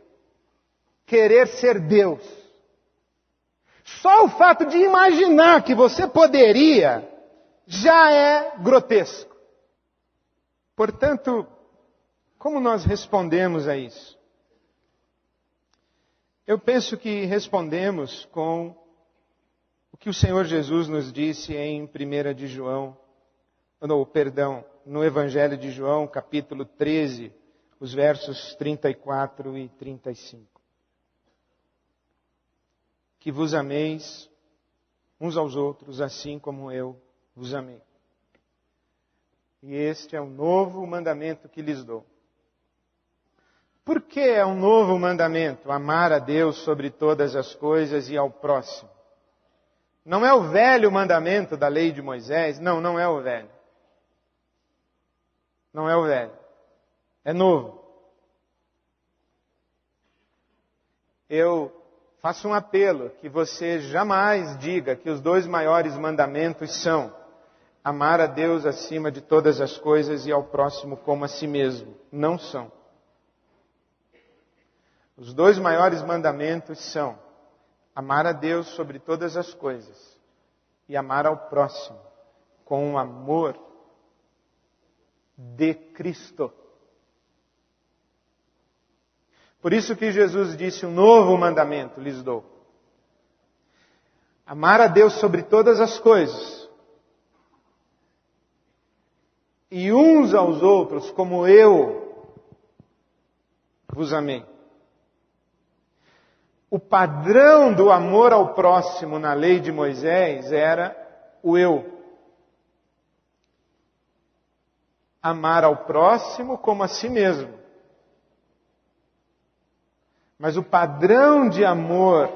querer ser Deus. Só o fato de imaginar que você poderia já é grotesco. Portanto, como nós respondemos a isso? Eu penso que respondemos com o que o Senhor Jesus nos disse no Evangelho de João, capítulo 13, os versos 34 e 35. Que vos ameis uns aos outros, assim como eu vos amei. E este é o novo mandamento que lhes dou. Por que é um novo mandamento? Amar a Deus sobre todas as coisas e ao próximo. Não é o velho mandamento da lei de Moisés? Não é o velho. Não é o velho. É novo. Eu faço um apelo que você jamais diga que os 2 maiores mandamentos são amar a Deus acima de todas as coisas e ao próximo como a si mesmo. Não são. Os 2 maiores mandamentos são Amar a Deus sobre todas as coisas e amar ao próximo com o amor de Cristo. Por isso que Jesus disse: um novo mandamento lhes dou. Amar a Deus sobre todas as coisas e uns aos outros como eu vos amei. O padrão do amor ao próximo na lei de Moisés era o eu. Amar ao próximo como a si mesmo. Mas o padrão de amor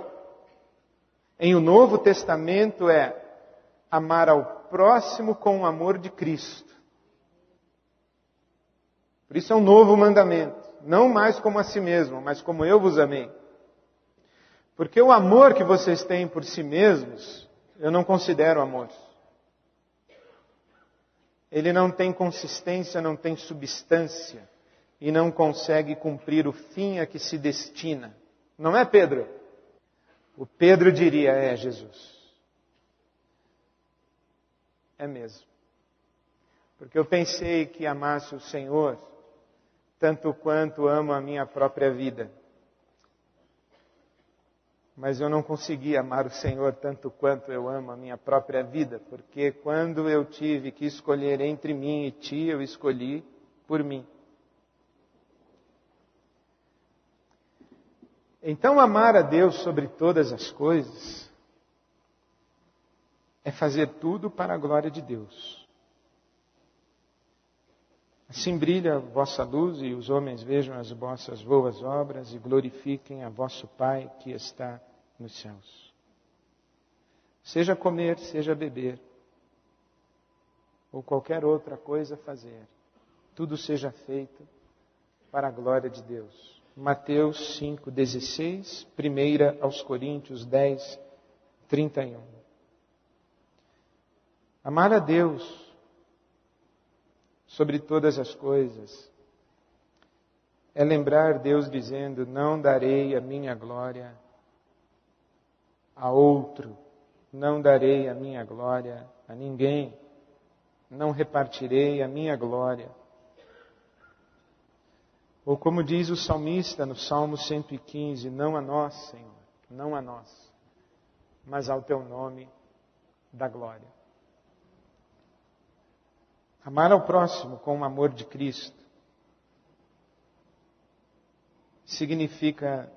em o Novo Testamento é amar ao próximo com o amor de Cristo. Por isso é um novo mandamento. Não mais como a si mesmo, mas como eu vos amei. Porque o amor que vocês têm por si mesmos, eu não considero amor. Ele não tem consistência, não tem substância. E não consegue cumprir o fim a que se destina. Não é, Pedro? O Pedro diria: é Jesus. É mesmo. Porque eu pensei que amasse o Senhor tanto quanto amo a minha própria vida. Mas eu não consegui amar o Senhor tanto quanto eu amo a minha própria vida. Porque quando eu tive que escolher entre mim e ti, eu escolhi por mim. Então, amar a Deus sobre todas as coisas é fazer tudo para a glória de Deus. Assim brilha a vossa luz e os homens vejam as vossas boas obras e glorifiquem a vosso Pai que está nos céus. Seja comer, seja beber, ou qualquer outra coisa fazer, tudo seja feito para a glória de Deus. Mateus 5:16, 1 aos Coríntios 10:31. Amar a Deus sobre todas as coisas é lembrar Deus dizendo: não darei a minha glória a outro, não darei a minha glória a ninguém, não repartirei a minha glória. Ou como diz o salmista no Salmo 115, não a nós, Senhor, não a nós, mas ao teu nome da glória. Amar ao próximo com o amor de Cristo significa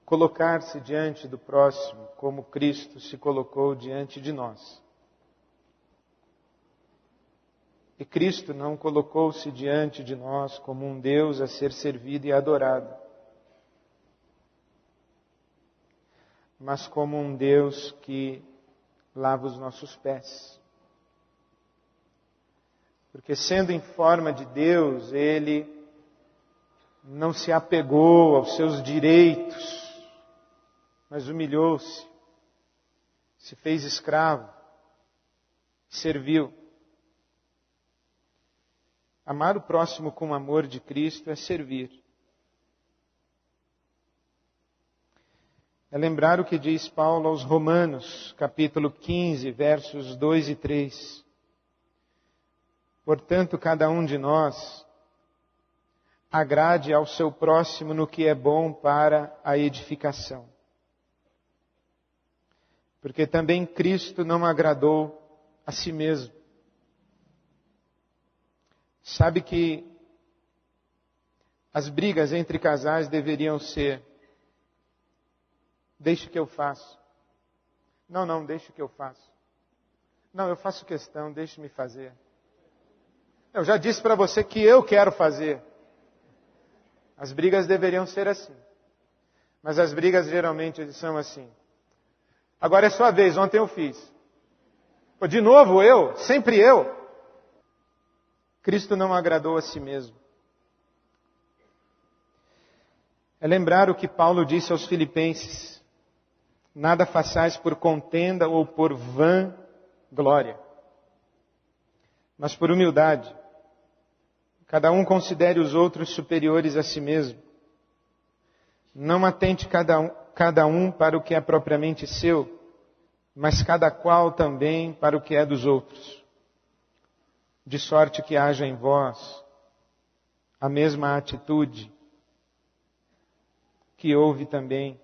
colocar-se diante do próximo como Cristo se colocou diante de nós. E Cristo não colocou-se diante de nós como um Deus a ser servido e adorado, mas como um Deus que lava os nossos pés. Porque sendo em forma de Deus, Ele não se apegou aos seus direitos, mas humilhou-se, se fez escravo, serviu. Amar o próximo com o amor de Cristo é servir. É lembrar o que diz Paulo aos Romanos, capítulo 15, versos 2 e 3. Portanto, cada um de nós agrade ao seu próximo no que é bom para a edificação. Porque também Cristo não agradou a si mesmo. Sabe que as brigas entre casais deveriam ser: deixe que eu faço. Não, deixe que eu faço. Não, eu faço questão, deixe-me fazer. Eu já disse para você que eu quero fazer. As brigas deveriam ser assim. Mas as brigas geralmente são assim: agora é sua vez, ontem eu fiz. Pô, de novo eu? Sempre eu? Cristo não agradou a si mesmo. É lembrar o que Paulo disse aos Filipenses: nada façais por contenda ou por vã glória, mas por humildade. Cada um considere os outros superiores a si mesmo. Não atente cada cada um para o que é propriamente seu, mas cada qual também para o que é dos outros. De sorte que haja em vós a mesma atitude que houve também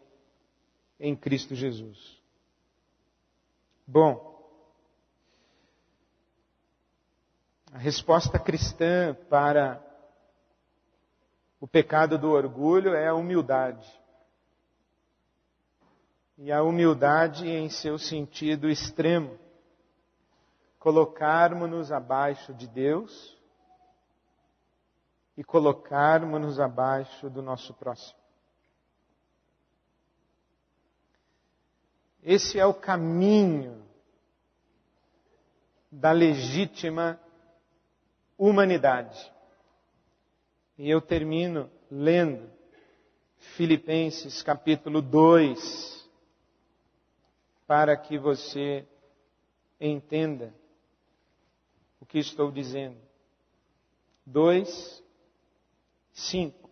em Cristo Jesus. Bom, a resposta cristã para o pecado do orgulho é a humildade. E a humildade em seu sentido extremo. Colocarmos-nos abaixo de Deus e colocarmos-nos abaixo do nosso próximo. Esse é o caminho da legítima humanidade. E eu termino lendo Filipenses capítulo 2, para que você entenda o que estou dizendo. 2, 5.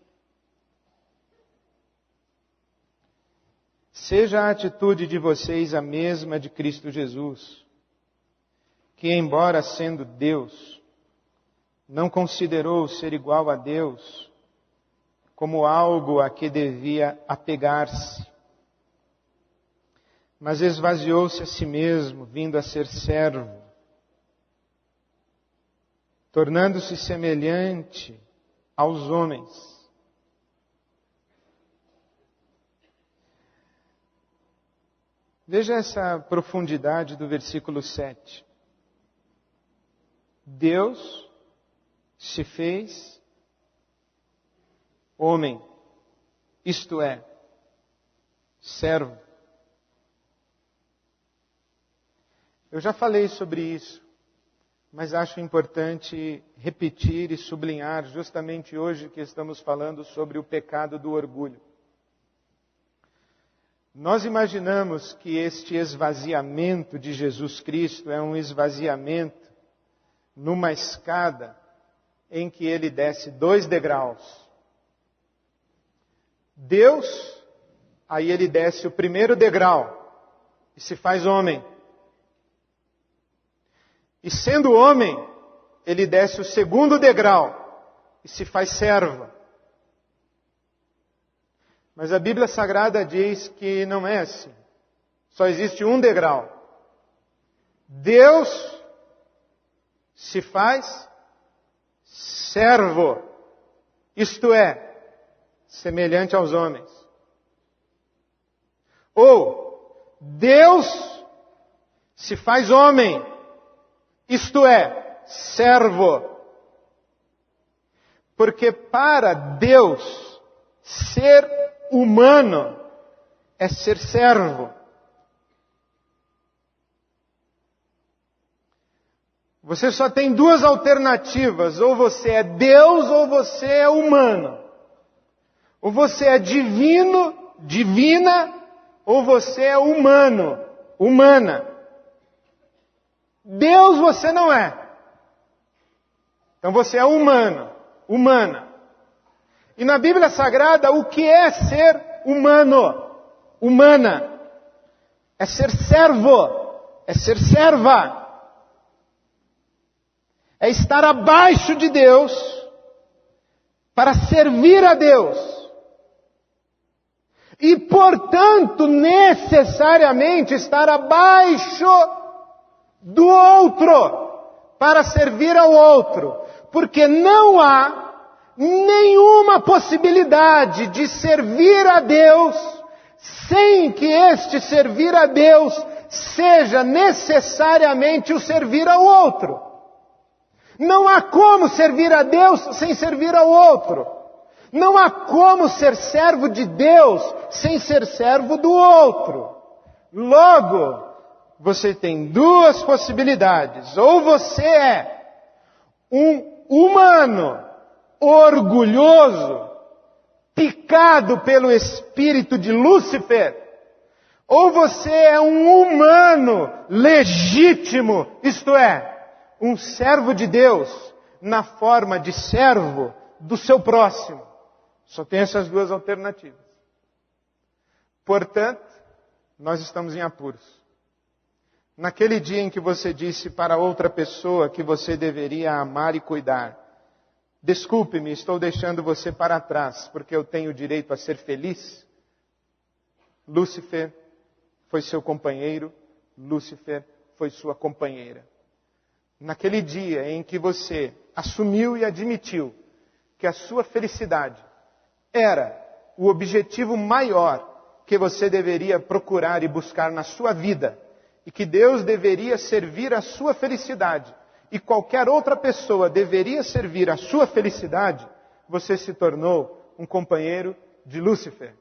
Seja a atitude de vocês a mesma de Cristo Jesus, que, embora sendo Deus, não considerou ser igual a Deus como algo a que devia apegar-se, mas esvaziou-se a si mesmo, vindo a ser servo, tornando-se semelhante aos homens. Veja essa profundidade do versículo 7. Deus se fez homem, isto é, servo. Eu já falei sobre isso, mas acho importante repetir e sublinhar justamente hoje que estamos falando sobre o pecado do orgulho. Nós imaginamos que este esvaziamento de Jesus Cristo é um esvaziamento numa escada em que ele desce 2 degraus. Deus, aí ele desce o primeiro degrau e se faz homem. E sendo homem, ele desce o segundo degrau e se faz servo. Mas a Bíblia Sagrada diz que não é assim. Só existe um degrau. Deus se faz servo, isto é, semelhante aos homens. Ou, Deus se faz homem, isto é, servo. Porque para Deus, ser humano é ser servo. Você só tem 2 alternativas, ou você é Deus ou você é humano. Ou você é divino, divina, ou você é humano, humana. Deus você não é. Então você é humano, humana. E na Bíblia Sagrada, o que é ser humano, humana? É ser servo, é ser serva. É estar abaixo de Deus para servir a Deus. E, portanto, necessariamente estar abaixo do outro para servir ao outro. Porque não há nenhuma possibilidade de servir a Deus sem que este servir a Deus seja necessariamente o servir ao outro. Não há como servir a Deus sem servir ao outro. Não há como ser servo de Deus sem ser servo do outro. Logo, você tem 2 possibilidades. Ou você é um humano orgulhoso, picado pelo espírito de Lúcifer, ou você é um humano legítimo, isto é, um servo de Deus, na forma de servo do seu próximo. Só tem essas 2 alternativas. Portanto, nós estamos em apuros. Naquele dia em que você disse para outra pessoa que você deveria amar e cuidar, desculpe-me, estou deixando você para trás, porque eu tenho o direito a ser feliz. Lúcifer foi seu companheiro, Lúcifer foi sua companheira. Naquele dia em que você assumiu e admitiu que a sua felicidade era o objetivo maior que você deveria procurar e buscar na sua vida, e que Deus deveria servir a sua felicidade, e qualquer outra pessoa deveria servir a sua felicidade, você se tornou um companheiro de Lúcifer.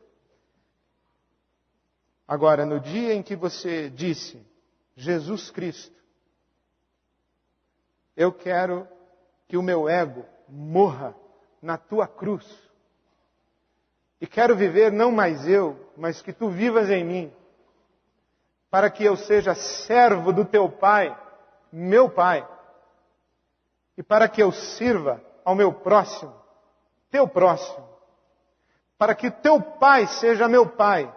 Agora, no dia em que você disse, Jesus Cristo, eu quero que o meu ego morra na tua cruz, e quero viver não mais eu, mas que tu vivas em mim, para que eu seja servo do teu Pai, meu Pai, e para que eu sirva ao meu próximo, teu próximo, para que o teu Pai seja meu Pai,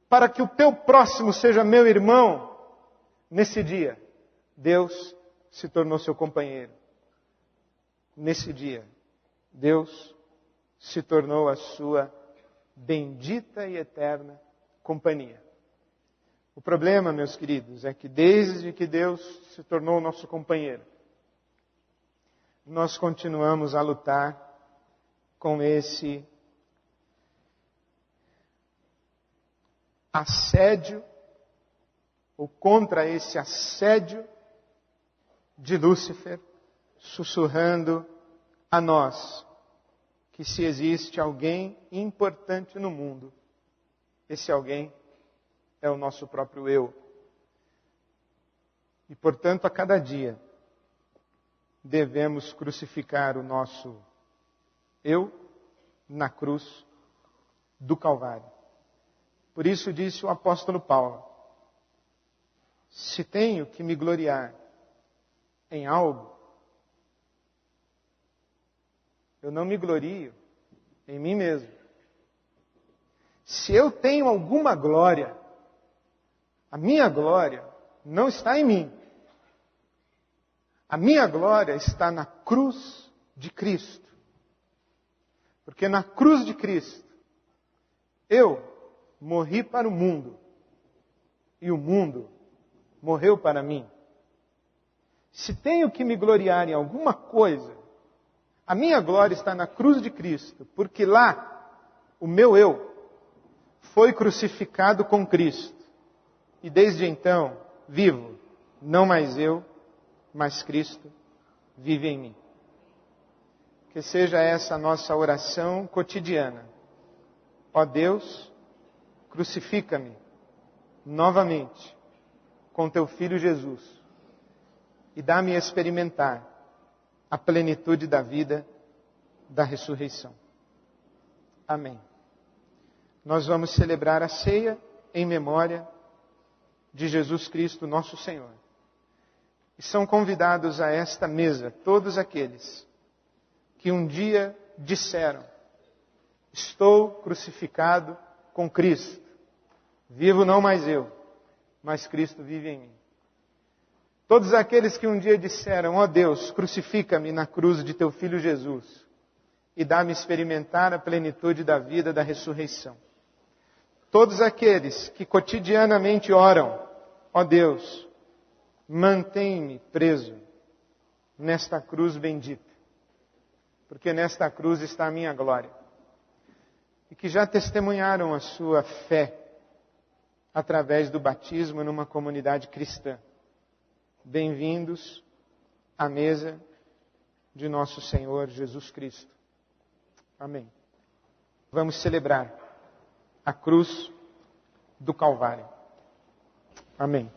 para que o teu próximo seja meu irmão. Nesse dia, Deus se tornou seu companheiro. Nesse dia, Deus se tornou a sua bendita e eterna companhia. O problema, meus queridos, é que desde que Deus se tornou o nosso companheiro, nós continuamos a lutar com esse assédio, ou contra esse assédio de Lúcifer, sussurrando a nós que se existe alguém importante no mundo, esse alguém é o nosso próprio eu. E, portanto, a cada dia devemos crucificar o nosso eu na cruz do Calvário. Por isso disse o apóstolo Paulo, se tenho que me gloriar em algo, eu não me glorio em mim mesmo. Se eu tenho alguma glória, a minha glória não está em mim. A minha glória está na cruz de Cristo. Porque na cruz de Cristo, eu morri para o mundo. E o mundo morreu para mim. Se tenho que me gloriar em alguma coisa, a minha glória está na cruz de Cristo. Porque lá, o meu eu foi crucificado com Cristo. E desde então, vivo, não mais eu, mas Cristo vive em mim. Que seja essa a nossa oração cotidiana. Ó Deus, crucifica-me novamente com teu Filho Jesus e dá-me a experimentar a plenitude da vida da ressurreição. Amém. Nós vamos celebrar a ceia em memória de Jesus Cristo, nosso Senhor. E são convidados a esta mesa todos aqueles que um dia disseram, estou crucificado com Cristo. Vivo não mais eu, mas Cristo vive em mim. Todos aqueles que um dia disseram, ó Deus, crucifica-me na cruz de teu Filho Jesus e dá-me experimentar a plenitude da vida da ressurreição. Todos aqueles que cotidianamente oram, ó Deus, mantém-me preso nesta cruz bendita, porque nesta cruz está a minha glória. E que já testemunharam a sua fé através do batismo numa comunidade cristã. Bem-vindos à mesa de nosso Senhor Jesus Cristo. Amém. Vamos celebrar a cruz do Calvário. Amém.